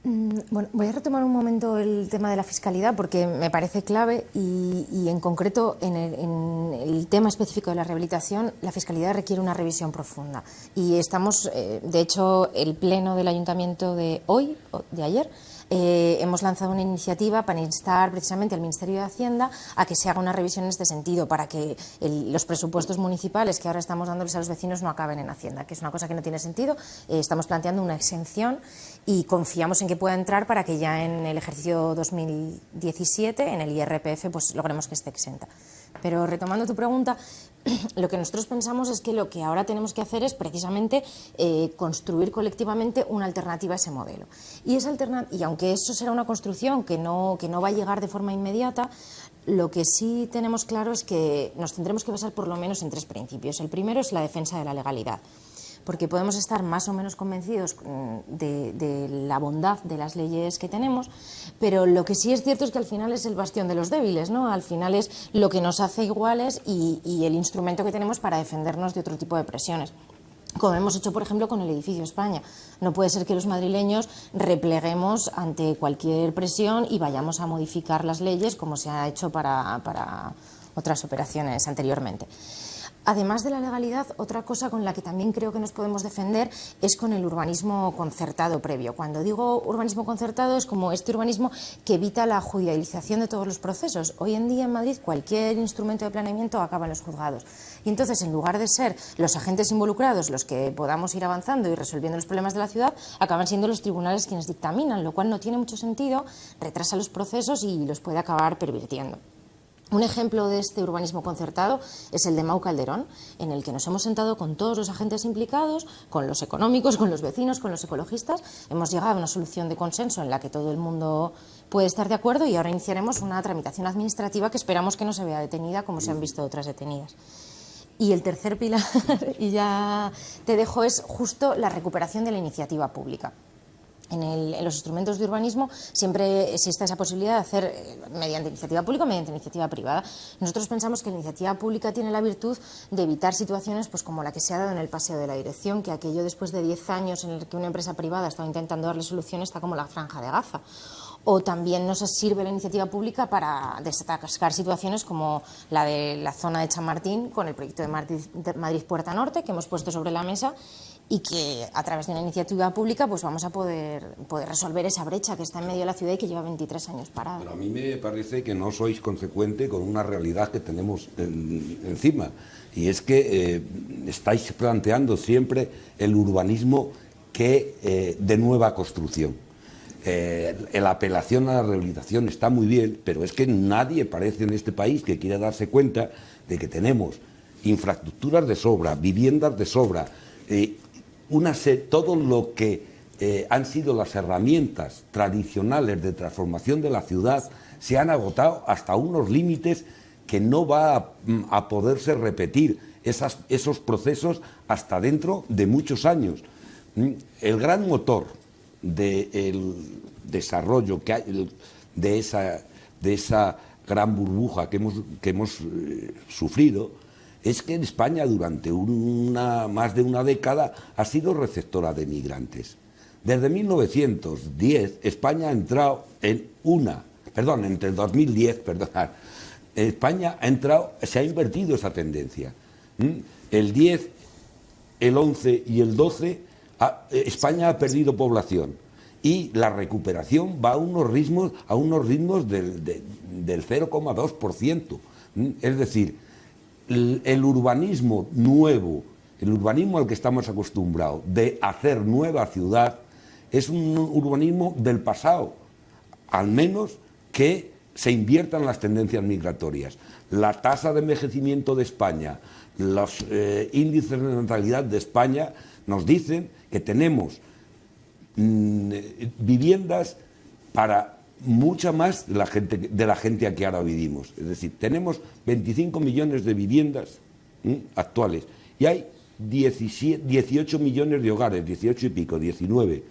C: Bueno, voy a retomar un momento el tema de la fiscalidad, porque me parece clave y en concreto en el tema específico de la rehabilitación, la fiscalidad requiere una revisión profunda. Y estamos, de hecho, el pleno del ayuntamiento de hoy, de ayer, hemos lanzado una iniciativa para instar precisamente al Ministerio de Hacienda a que se haga una revisión en este sentido, para que los presupuestos municipales que ahora estamos dándoles a los vecinos no acaben en Hacienda, que es una cosa que no tiene sentido. Estamos planteando una exención y confiamos en que pueda entrar para que ya en el ejercicio 2017, en el IRPF, pues logremos que esté exenta. Pero retomando tu pregunta, lo que nosotros pensamos es que lo que ahora tenemos que hacer es precisamente construir colectivamente una alternativa a ese modelo. Y aunque eso será una construcción que no va a llegar de forma inmediata, lo que sí tenemos claro es que nos tendremos que basar por lo menos en 3 principios. El primero es la defensa de la legalidad, porque podemos estar más o menos convencidos de la bondad de las leyes que tenemos, pero lo que sí es cierto es que al final es el bastión de los débiles, ¿no? Al final es lo que nos hace iguales y el instrumento que tenemos para defendernos de otro tipo de presiones, como hemos hecho, por ejemplo, con el edificio España. No puede ser que los madrileños repleguemos ante cualquier presión y vayamos a modificar las leyes como se ha hecho para otras operaciones anteriormente. Además de la legalidad, otra cosa con la que también creo que nos podemos defender es con el urbanismo concertado previo. Cuando digo urbanismo concertado, es como este urbanismo que evita la judicialización de todos los procesos. Hoy en día en Madrid cualquier instrumento de planeamiento acaba en los juzgados. Y entonces, en lugar de ser los agentes involucrados los que podamos ir avanzando y resolviendo los problemas de la ciudad, acaban siendo los tribunales quienes dictaminan, lo cual no tiene mucho sentido, retrasa los procesos y los puede acabar pervirtiendo. Un ejemplo de este urbanismo concertado es el de Mau Calderón, en el que nos hemos sentado con todos los agentes implicados, con los económicos, con los vecinos, con los ecologistas. Hemos llegado a una solución de consenso en la que todo el mundo puede estar de acuerdo y ahora iniciaremos una tramitación administrativa que esperamos que no se vea detenida como se han visto otras detenidas. Y el tercer pilar, y ya te dejo, es justo la recuperación de la iniciativa pública. En los instrumentos de urbanismo siempre existe esa posibilidad de hacer mediante iniciativa pública o mediante iniciativa privada. Nosotros pensamos que la iniciativa pública tiene la virtud de evitar situaciones pues como la que se ha dado en el Paseo de la Dirección, que aquello después de 10 años en el que una empresa privada estaba intentando darle soluciones está como la franja de Gaza. O también nos sirve la iniciativa pública para desatascar situaciones como la de la zona de Chamartín con el proyecto de Madrid Puerta Norte que hemos puesto sobre la mesa y que a través de una iniciativa pública pues vamos a poder resolver esa brecha que está en medio de la ciudad y que lleva 23 años parada.
E: Pero a mí me parece que no sois consecuente con una realidad que tenemos encima, y es que estáis planteando siempre el urbanismo de nueva construcción. La apelación a la rehabilitación está muy bien, pero es que nadie parece en este país que quiera darse cuenta de que tenemos infraestructuras de sobra, viviendas de sobra, todo lo que han sido las herramientas tradicionales de transformación de la ciudad se han agotado hasta unos límites que no va a poderse repetir esos procesos hasta dentro de muchos años. El gran motor del desarrollo que hay, de esa gran burbuja que hemos sufrido, es que en España durante más de una década ha sido receptora de migrantes. Desde 1910 España ha entrado entre el 2010, España se ha invertido esa tendencia. El 10, el 11 y el 12 España ha perdido población y la recuperación va a unos ritmos del 0,2%. Es decir, el urbanismo nuevo, el urbanismo al que estamos acostumbrados de hacer nueva ciudad, es un urbanismo del pasado, al menos que se inviertan las tendencias migratorias. La tasa de envejecimiento de España, los índices de natalidad de España nos dicen que tenemos viviendas para mucha más de la gente a que ahora vivimos. Es decir, tenemos 25 millones de viviendas actuales y hay 18 millones de hogares, 18 y pico, 19.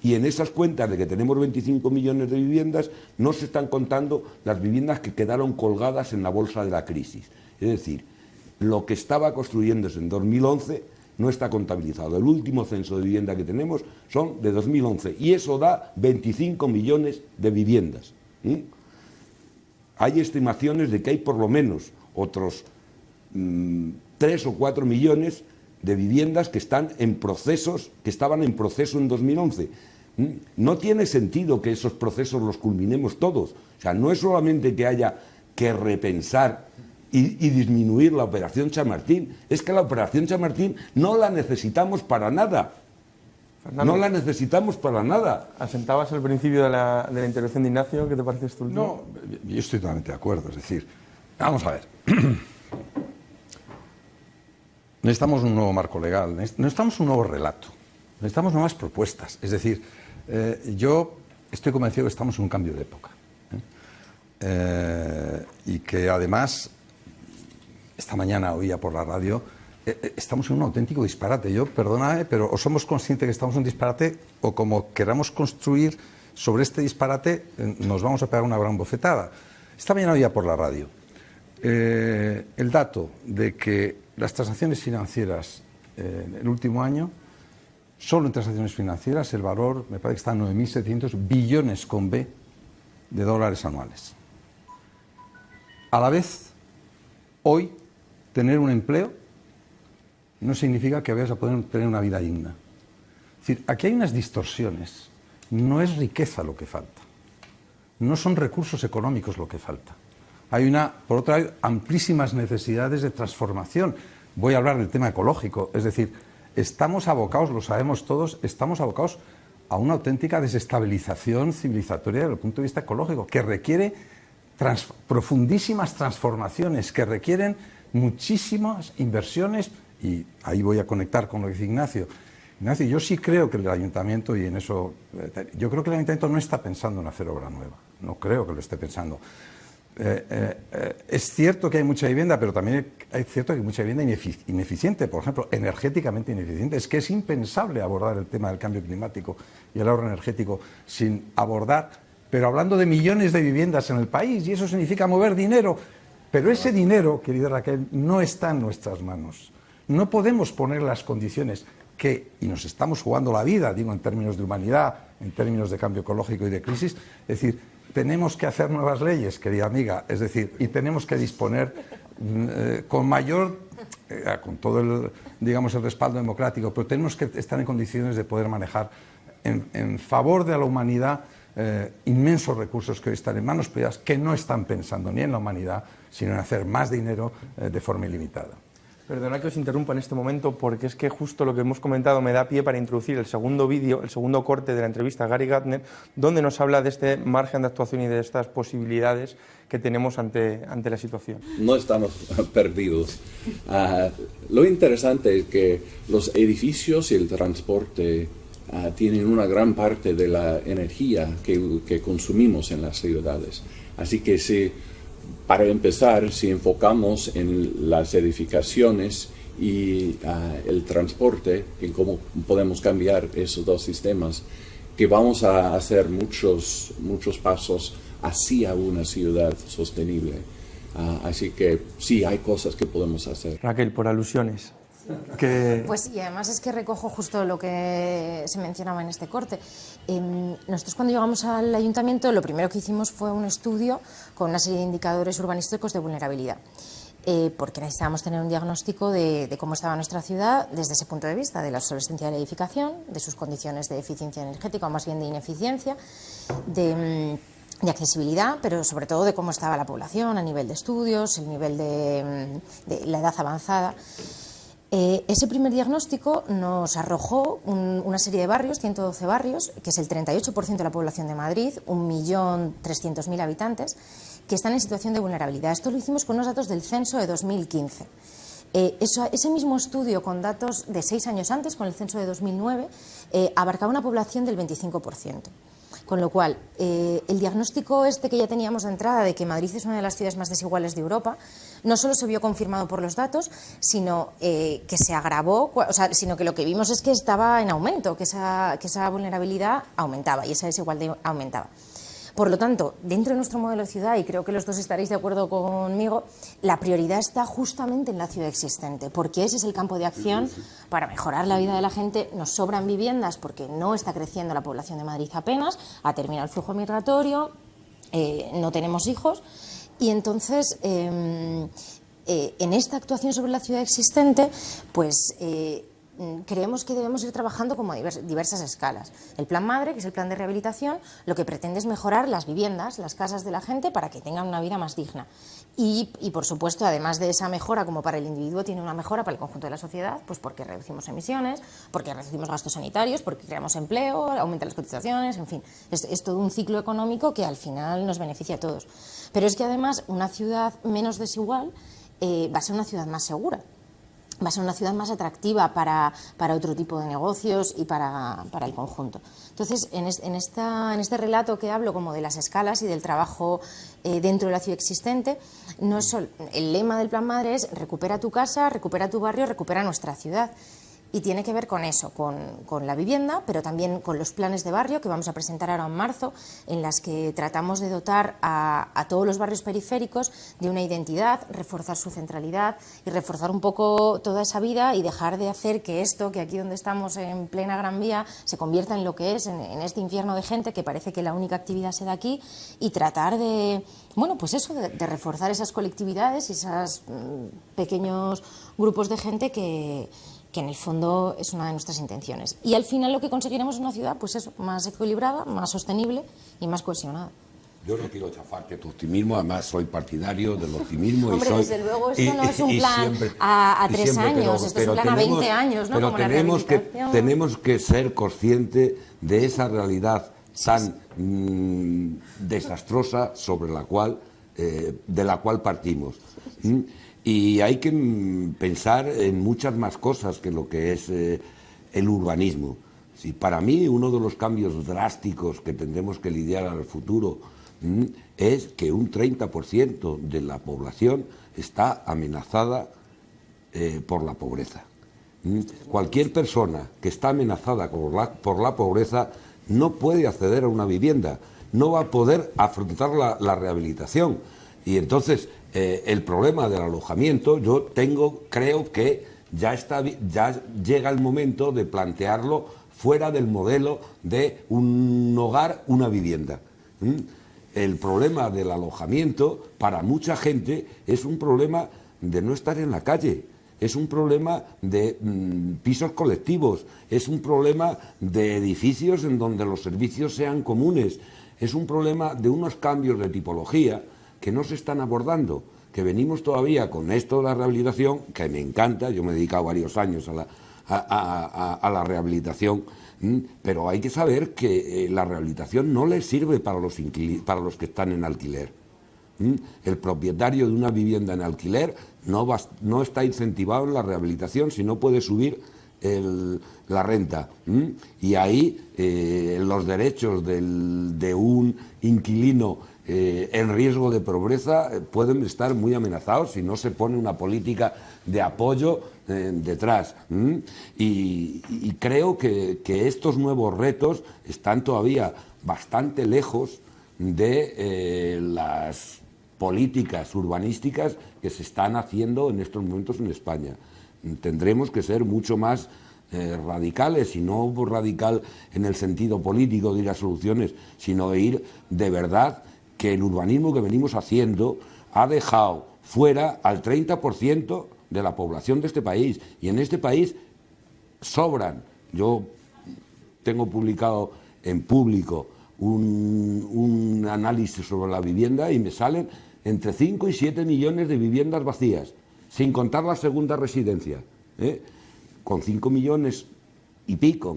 E: Y en esas cuentas de que tenemos 25 millones de viviendas no se están contando las viviendas que quedaron colgadas en la bolsa de la crisis. Es decir, lo que estaba construyéndose en 2011 no está contabilizado. El último censo de vivienda que tenemos son de 2011 y eso da 25 millones de viviendas. Hay estimaciones de que hay por lo menos otros 3 o 4 millones de viviendas que estaban en proceso en 2011. No tiene sentido que esos procesos los culminemos todos. O sea, no es solamente que haya que repensar y disminuir la Operación Chamartín, es que la Operación Chamartín no la necesitamos para nada.
A: Fernando,
E: no la necesitamos para nada.
A: Asentabas al principio de la intervención de Ignacio, ¿qué te parece esto último?
B: No, yo estoy totalmente de acuerdo. Es decir, vamos a ver. Necesitamos un nuevo marco legal, necesitamos un nuevo relato, necesitamos nuevas propuestas. Es decir, yo estoy convencido que estamos en un cambio de época. Y que además, esta mañana oía por la radio, estamos en un auténtico disparate. Yo, perdóname, pero o somos conscientes que estamos en un disparate o como queramos construir sobre este disparate nos vamos a pegar una gran bofetada. Esta mañana oía por la radio el dato de que las transacciones financieras en el último año, solo en transacciones financieras, el valor me parece que está en 9.700 billones con B de dólares anuales. A la vez, hoy, tener un empleo no significa que vayas a poder tener una vida digna. Es decir, aquí hay unas distorsiones. No es riqueza lo que falta. No son recursos económicos lo que falta. Hay por otra vez, amplísimas necesidades de transformación. Voy a hablar del tema ecológico. Es decir, estamos abocados, lo sabemos todos, estamos abocados a una auténtica desestabilización civilizatoria desde el punto de vista ecológico, que requiere profundísimas transformaciones, que requieren muchísimas inversiones, y ahí voy a conectar con lo que dice Ignacio. Ignacio, yo sí creo que el Ayuntamiento, y en eso, yo creo que el Ayuntamiento no está pensando en hacer obra nueva, no creo que lo esté pensando. Es cierto que hay mucha vivienda, pero también es cierto que hay mucha vivienda ineficiente, por ejemplo, energéticamente ineficiente. Es que es impensable abordar el tema del cambio climático y el ahorro energético sin abordar, pero hablando de millones de viviendas en el país, y eso significa mover dinero. Pero ese dinero, querida Raquel, no está en nuestras manos. No podemos poner las condiciones y nos estamos jugando la vida, digo, en términos de humanidad, en términos de cambio ecológico y de crisis. Es decir, tenemos que hacer nuevas leyes, querida amiga, es decir, y tenemos que disponer con todo el, digamos, el respaldo democrático, pero tenemos que estar en condiciones de poder manejar en favor de la humanidad inmensos recursos que hoy están en manos privadas, que no están pensando ni en la humanidad, sino en hacer más dinero de forma ilimitada.
A: Perdona que os interrumpa en este momento, porque es que justo lo que hemos comentado me da pie para introducir el segundo vídeo, el segundo corte de la entrevista a Gary Gardner, donde nos habla de este margen de actuación y de estas posibilidades que tenemos ante la situación.
G: No estamos perdidos. Lo interesante es que los edificios y el transporte tienen una gran parte de la energía que consumimos en las ciudades. Así que para empezar, si enfocamos en las edificaciones y el transporte, en cómo podemos cambiar esos dos sistemas, que vamos a hacer muchos pasos hacia una ciudad sostenible. Así que sí, hay cosas que podemos hacer.
A: Raquel, por alusiones.
C: Pues y además es que recojo justo lo que se mencionaba en este corte. Nosotros cuando llegamos al ayuntamiento lo primero que hicimos fue un estudio con una serie de indicadores urbanísticos de vulnerabilidad. porque necesitábamos tener un diagnóstico de cómo estaba nuestra ciudad desde ese punto de vista, de la obsolescencia de la edificación, de sus condiciones de eficiencia energética, o más bien de ineficiencia, de accesibilidad, pero sobre todo de cómo estaba la población a nivel de estudios, el nivel de la edad avanzada. Ese primer diagnóstico nos arrojó una serie de barrios, 112 barrios, que es el 38% de la población de Madrid, 1.300.000 habitantes, que están en situación de vulnerabilidad. Esto lo hicimos con unos datos del censo de 2015. Ese mismo estudio, con datos de 6 años antes, con el censo de 2009, abarcaba una población del 25%. Con lo cual, el diagnóstico que ya teníamos de entrada de que Madrid es una de las ciudades más desiguales de Europa, no solo se vio confirmado por los datos, sino que se agravó, sino que lo que vimos es que estaba en aumento, que esa vulnerabilidad aumentaba y esa desigualdad aumentaba. Por lo tanto, dentro de nuestro modelo de ciudad, y creo que los dos estaréis de acuerdo conmigo, la prioridad está justamente en la ciudad existente, porque ese es el campo de acción para mejorar la vida de la gente. Nos sobran viviendas porque no está creciendo la población de Madrid apenas, ha terminado el flujo migratorio, no tenemos hijos, y entonces en esta actuación sobre la ciudad existente, pues creemos que debemos ir trabajando como diversas escalas. El Plan Madre, que es el plan de rehabilitación, lo que pretende es mejorar las viviendas, las casas de la gente para que tengan una vida más digna. Y por supuesto, además de esa mejora, como para el individuo, tiene una mejora para el conjunto de la sociedad, pues porque reducimos emisiones, porque reducimos gastos sanitarios, porque creamos empleo, aumentan las cotizaciones, en fin, es todo un ciclo económico que al final nos beneficia a todos. Pero es que además una ciudad menos desigual va a ser una ciudad más segura. Va a ser una ciudad más atractiva para otro tipo de negocios y para el conjunto. Entonces, en este relato que hablo como de las escalas y del trabajo dentro de la ciudad existente, no es solo, el lema del Plan Madre es recupera tu casa, recupera tu barrio, recupera nuestra ciudad. Y tiene que ver con eso, con la vivienda, pero también con los planes de barrio que vamos a presentar ahora en marzo, en las que tratamos de dotar a todos los barrios periféricos de una identidad, reforzar su centralidad y reforzar un poco toda esa vida y dejar de hacer que esto, que aquí donde estamos en plena Gran Vía, se convierta en lo que es, en este infierno de gente que parece que la única actividad se da aquí, y tratar de, bueno, pues eso, de reforzar esas colectividades y esos pequeños grupos de gente que en el fondo es una de nuestras intenciones. Y al final lo que conseguiremos es una ciudad, pues eso, más equilibrada, más sostenible y más cohesionada.
E: Yo no quiero chafarte tu optimismo, además soy partidario del optimismo.
C: Hombre, desde luego esto no es un plan a 3 años, esto es un plan a 20 años, ¿no?
E: Pero
C: como
E: tenemos que ser conscientes de esa realidad tan desastrosa sobre de la cual partimos. Y hay que pensar en muchas más cosas que lo que es el urbanismo. Sí, para mí, uno de los cambios drásticos que tendremos que lidiar al futuro es que un 30% de la población está amenazada por la pobreza. Cualquier persona que está amenazada por la pobreza no puede acceder a una vivienda, no va a poder afrontar la rehabilitación. Y entonces el problema del alojamiento, creo que ya llega el momento de plantearlo fuera del modelo de un hogar, una vivienda. El problema del alojamiento para mucha gente es un problema de no estar en la calle, es un problema de pisos colectivos, es un problema de edificios en donde los servicios sean comunes, es un problema de unos cambios de tipología que no se están abordando, que venimos todavía con esto de la rehabilitación, que me encanta, yo me he dedicado varios años a la rehabilitación, pero hay que saber que la rehabilitación no les sirve para los que están en alquiler. El propietario de una vivienda en alquiler no está incentivado en la rehabilitación si no puede subir la renta. Y ahí los derechos de un inquilino en riesgo de pobreza pueden estar muy amenazados si no se pone una política de apoyo detrás. Y creo que estos nuevos retos están todavía bastante lejos de las políticas urbanísticas que se están haciendo en estos momentos en España. Tendremos que ser mucho más radicales, y no radical en el sentido político de ir a soluciones, sino de ir de verdad, que el urbanismo que venimos haciendo ha dejado fuera al 30% de la población de este país. Y en este país sobran. Yo tengo publicado en público un análisis sobre la vivienda y me salen entre 5 y 7 millones de viviendas vacías, sin contar la segunda residencia, ¿eh? Con 5 millones y pico,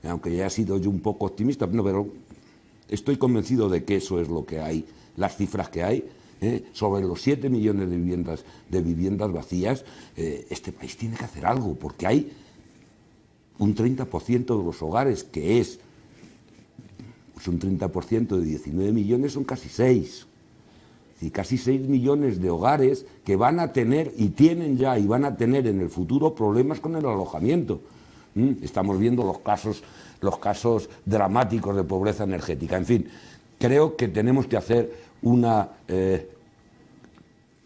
E: aunque ya he sido yo un poco optimista, no, pero estoy convencido de que eso es lo que hay, las cifras que hay, sobre los 7 millones de viviendas vacías. Este país tiene que hacer algo, porque hay un 30% de los hogares, que es pues un 30% de 19 millones, son casi 6. Y casi 6 millones de hogares que van a tener, y tienen ya, y van a tener en el futuro problemas con el alojamiento. Estamos viendo los casos dramáticos de pobreza energética. En fin, creo que tenemos que hacer un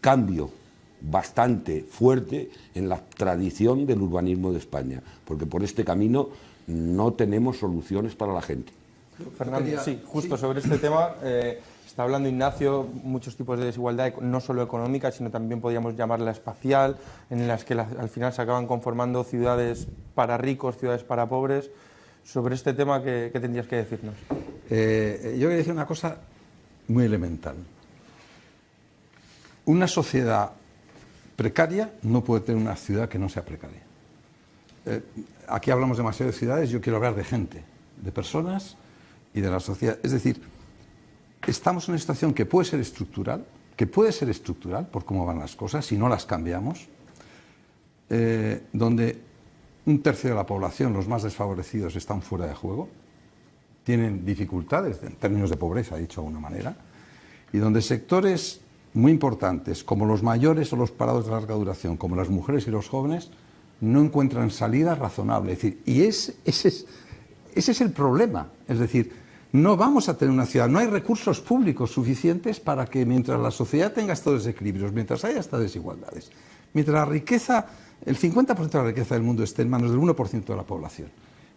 E: cambio bastante fuerte en la tradición del urbanismo de España, porque por este camino no tenemos soluciones para la gente.
A: Fernando, sí, justo sobre este tema está hablando Ignacio, muchos tipos de desigualdad, no solo económica, sino también podríamos llamarla espacial, en las que al final se acaban conformando ciudades para ricos, ciudades para pobres. Sobre este tema, ¿qué tendrías que decirnos?
B: Yo voy a decir una cosa muy elemental. Una sociedad precaria no puede tener una ciudad que no sea precaria. Aquí hablamos demasiado de ciudades, yo quiero hablar de gente, de personas y de la sociedad. Es decir, estamos en una situación que puede ser estructural por cómo van las cosas, si no las cambiamos, donde un tercio de la población, los más desfavorecidos, están fuera de juego, tienen dificultades en términos de pobreza, dicho de alguna manera, y donde sectores muy importantes, como los mayores o los parados de larga duración, como las mujeres y los jóvenes, no encuentran salida razonable. Es decir, y ese es el problema. Es decir, no vamos a tener una ciudad, no hay recursos públicos suficientes para que mientras la sociedad tenga estos desequilibrios, mientras haya estas desigualdades, mientras la riqueza, el 50% de la riqueza del mundo esté en manos del 1% de la población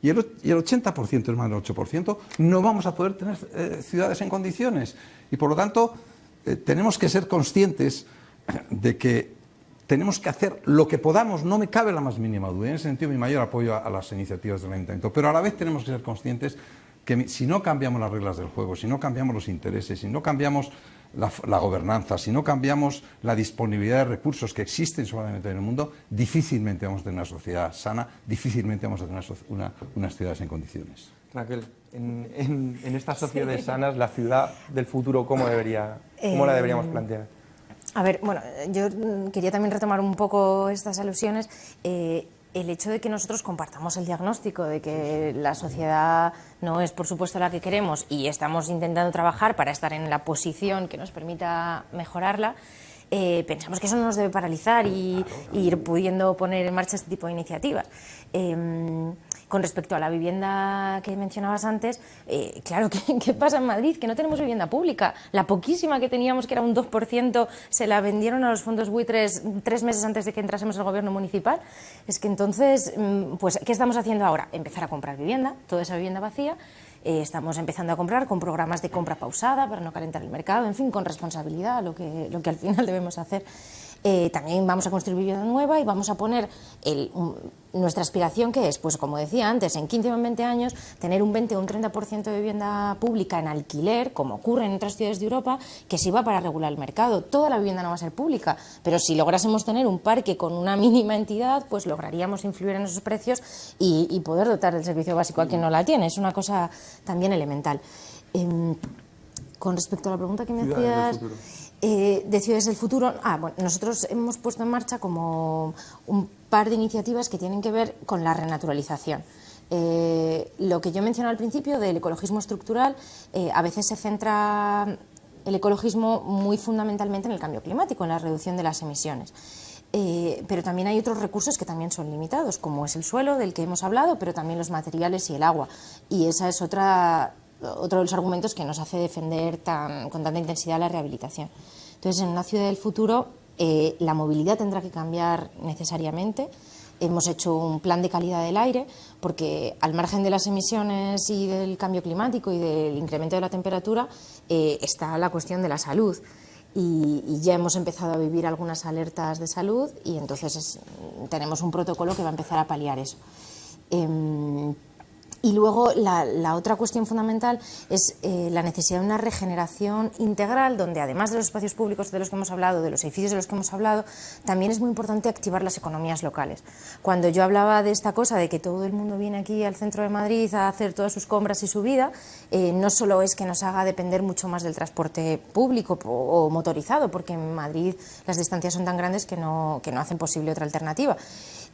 B: y el 80% en manos del 8%, no vamos a poder tener ciudades en condiciones. Y por lo tanto, tenemos que ser conscientes de que tenemos que hacer lo que podamos, no me cabe la más mínima duda. En ese sentido, mi mayor apoyo a las iniciativas del Ayuntamiento. Pero a la vez tenemos que ser conscientes que si no cambiamos las reglas del juego, si no cambiamos los intereses, si no cambiamos la gobernanza, si no cambiamos la disponibilidad de recursos que existen solamente en el mundo, difícilmente vamos a tener una sociedad sana, difícilmente vamos a tener unas ciudades en condiciones.
A: Raquel, en estas sociedades sanas, la ciudad del futuro, ¿cómo la deberíamos plantear?
C: A ver, bueno, yo quería también retomar un poco estas alusiones. El hecho de que nosotros compartamos el diagnóstico de que la sociedad no es, por supuesto, la que queremos y estamos intentando trabajar para estar en la posición que nos permita mejorarla, pensamos que eso no nos debe paralizar y ir pudiendo poner en marcha este tipo de iniciativas. Con respecto a la vivienda que mencionabas antes, claro, ¿qué pasa en Madrid? Que no tenemos vivienda pública. La poquísima que teníamos, que era un 2%, se la vendieron a los fondos buitres 3 meses antes de que entrásemos al gobierno municipal. Es que entonces, pues, ¿qué estamos haciendo ahora? Empezar a comprar vivienda, toda esa vivienda vacía. Estamos empezando a comprar con programas de compra pausada para no calentar el mercado, en fin, con responsabilidad, lo que al final debemos hacer. También vamos a construir vivienda nueva y vamos a poner nuestra aspiración, que es, pues como decía antes, en 15 o 20 años tener un 20 o un 30% de vivienda pública en alquiler, como ocurre en otras ciudades de Europa, que sirva para regular el mercado. Toda la vivienda no va a ser pública, pero si lográsemos tener un parque con una mínima entidad, pues lograríamos influir en esos precios y poder dotar del servicio básico a quien no la tiene. Es una cosa también elemental. Con respecto a la pregunta que me hacías de ciudades del futuro, bueno, nosotros hemos puesto en marcha como un par de iniciativas que tienen que ver con la renaturalización. Lo que yo mencionaba al principio del ecologismo estructural, a veces se centra el ecologismo muy fundamentalmente en el cambio climático, en la reducción de las emisiones. Pero también hay otros recursos que también son limitados, como es el suelo, del que hemos hablado, pero también los materiales y el agua. Y esa es otro de los argumentos que nos hace defender con tanta intensidad la rehabilitación. Entonces, en una ciudad del futuro, la movilidad tendrá que cambiar necesariamente. Hemos hecho un plan de calidad del aire, porque al margen de las emisiones y del cambio climático y del incremento de la temperatura, está la cuestión de la salud. y ya hemos empezado a vivir algunas alertas de salud y entonces tenemos un protocolo que va a empezar a paliar eso. Y luego la otra cuestión fundamental es la necesidad de una regeneración integral donde, además de los espacios públicos de los que hemos hablado, de los edificios de los que hemos hablado, también es muy importante activar las economías locales. Cuando yo hablaba de esta cosa de que todo el mundo viene aquí al centro de Madrid a hacer todas sus compras y su vida, no solo es que nos haga depender mucho más del transporte público o motorizado, porque en Madrid las distancias son tan grandes que no hacen posible otra alternativa.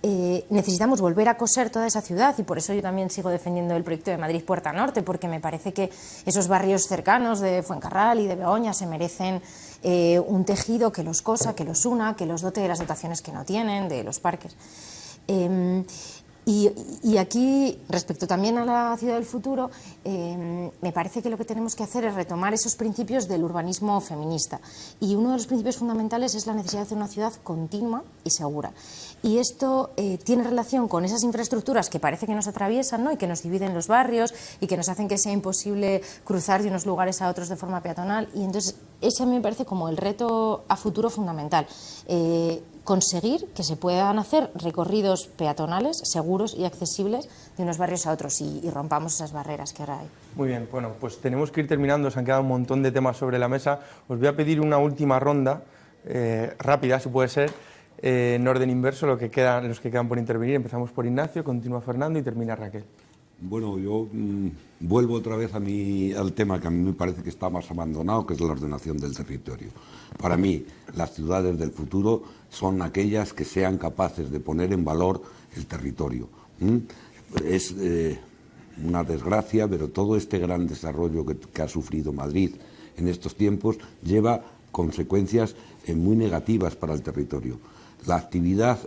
C: Necesitamos volver a coser toda esa ciudad y por eso yo también sigo defendiendo el proyecto de Madrid Puerta Norte, porque me parece que esos barrios cercanos de Fuencarral y de Begoña se merecen un tejido que los cosa, que los una, que los dote de las dotaciones que no tienen, de los parques. Y aquí, respecto también a la ciudad del futuro, me parece que lo que tenemos que hacer es retomar esos principios del urbanismo feminista. Y uno de los principios fundamentales es la necesidad de hacer una ciudad continua y segura. Y esto tiene relación con esas infraestructuras que parece que nos atraviesan, ¿no? Y que nos dividen los barrios y que nos hacen que sea imposible cruzar de unos lugares a otros de forma peatonal. Y entonces ese a mí me parece como el reto a futuro fundamental. Conseguir que se puedan hacer recorridos peatonales seguros y accesibles de unos barrios a otros y rompamos esas barreras que ahora hay.
A: Muy bien, bueno, pues tenemos que ir terminando, se han quedado un montón de temas sobre la mesa. Os voy a pedir una última ronda, rápida si puede ser, en orden inverso, los que quedan por intervenir. Empezamos por Ignacio, continúa Fernando y termina Raquel.
E: Bueno, yo vuelvo otra vez al tema que a mí me parece que está más abandonado, que es la ordenación del territorio. Para mí, las ciudades del futuro son aquellas que sean capaces de poner en valor el territorio. Es una desgracia, pero todo este gran desarrollo que ha sufrido Madrid en estos tiempos lleva consecuencias muy negativas para el territorio. La actividad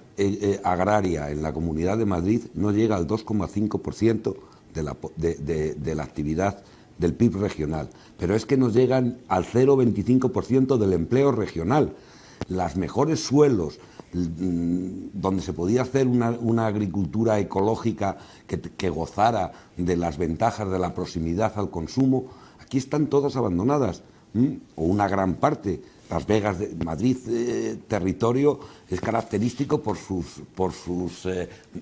E: agraria en la Comunidad de Madrid no llega al 2,5% de la actividad del PIB regional, pero es que nos llegan al 0,25% del empleo regional. Los mejores suelos donde se podía hacer una agricultura ecológica que gozara de las ventajas de la proximidad al consumo, aquí están todas abandonadas, o una gran parte. Las Vegas de Madrid, territorio, es característico por sus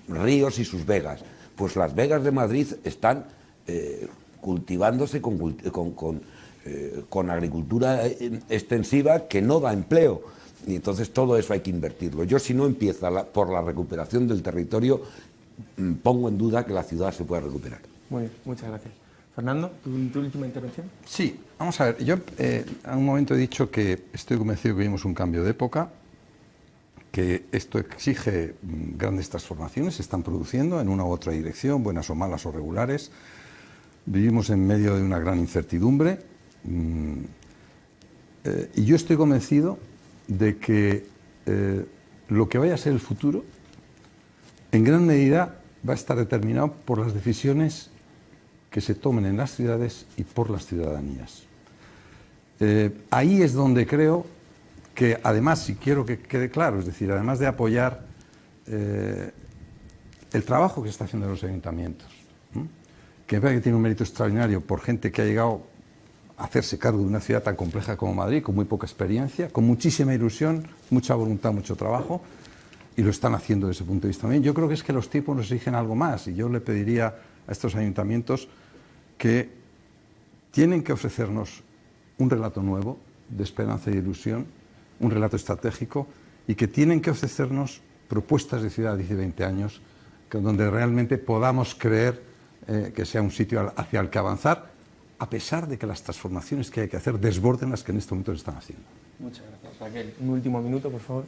E: ríos y sus vegas. Pues las Vegas de Madrid están cultivándose con agricultura extensiva que no da empleo. Y entonces todo eso hay que invertirlo. Yo, si no empieza por la recuperación del territorio, pongo en duda que la ciudad se pueda recuperar.
A: Muy bien, muchas gracias. Fernando, ¿tu última intervención?
B: Sí, vamos a ver. Yo a un momento he dicho que estoy convencido que vivimos un cambio de época, que esto exige grandes transformaciones, se están produciendo en una u otra dirección, buenas o malas o regulares. Vivimos en medio de una gran incertidumbre y yo estoy convencido de que lo que vaya a ser el futuro en gran medida va a estar determinado por las decisiones que se tomen en las ciudades y por las ciudadanías. Ahí es donde creo que, además, si quiero que quede claro, es decir, además de apoyar el trabajo que se está haciendo en los ayuntamientos, que me parece que tiene un mérito extraordinario por gente que ha llegado a hacerse cargo de una ciudad tan compleja como Madrid, con muy poca experiencia, con muchísima ilusión, mucha voluntad, mucho trabajo, y lo están haciendo desde ese punto de vista también. Yo creo que es que los tiempos nos exigen algo más, y yo le pediría a estos ayuntamientos que tienen que ofrecernos un relato nuevo de esperanza y ilusión, un relato estratégico, y que tienen que ofrecernos propuestas de ciudad de 10 y 20 años donde realmente podamos creer que sea un sitio hacia el que avanzar, a pesar de que las transformaciones que hay que hacer desborden las que en este momento se están haciendo.
A: Muchas gracias, Raquel. Un último minuto, por favor.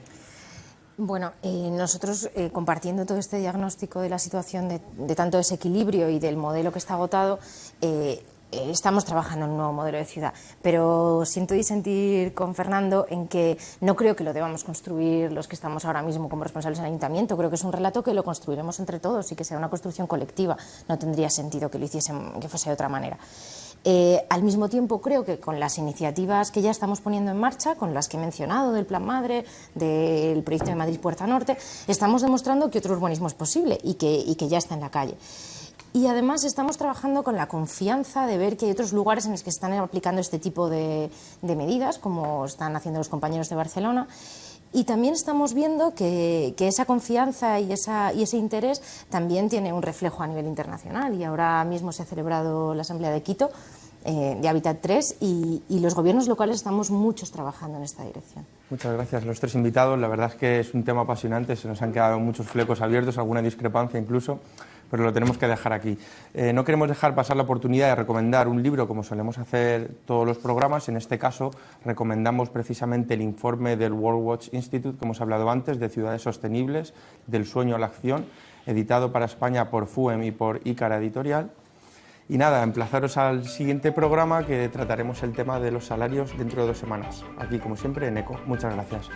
C: Bueno, nosotros compartiendo todo este diagnóstico de la situación de tanto desequilibrio y del modelo que está agotado, estamos trabajando en un nuevo modelo de ciudad, pero siento disentir con Fernando en que no creo que lo debamos construir los que estamos ahora mismo como responsables del ayuntamiento. Creo que es un relato que lo construiremos entre todos y que sea una construcción colectiva. No tendría sentido que lo hiciésemos, que fuese de otra manera. Al mismo tiempo, creo que con las iniciativas que ya estamos poniendo en marcha, con las que he mencionado, del Plan Madre, del proyecto de Madrid Puerta Norte, estamos demostrando que otro urbanismo es posible y que ya está en la calle. Y además estamos trabajando con la confianza de ver que hay otros lugares en los que están aplicando este tipo de medidas, como están haciendo los compañeros de Barcelona. Y también estamos viendo que esa confianza y ese interés también tiene un reflejo a nivel internacional. Y ahora mismo se ha celebrado la Asamblea de Quito de Hábitat 3 y los gobiernos locales estamos muchos trabajando en esta dirección.
A: Muchas gracias a los tres invitados. La verdad es que es un tema apasionante, se nos han quedado muchos flecos abiertos, alguna discrepancia incluso, pero lo tenemos que dejar aquí. No queremos dejar pasar la oportunidad de recomendar un libro, como solemos hacer todos los programas. En este caso, recomendamos precisamente el informe del World Watch Institute, como hemos hablado antes, de ciudades sostenibles, del sueño a la acción, editado para España por FUEM y por Ícara Editorial. Y nada, emplazaros al siguiente programa, que trataremos el tema de los salarios dentro de 2 semanas. Aquí, como siempre, en ECO. Muchas gracias.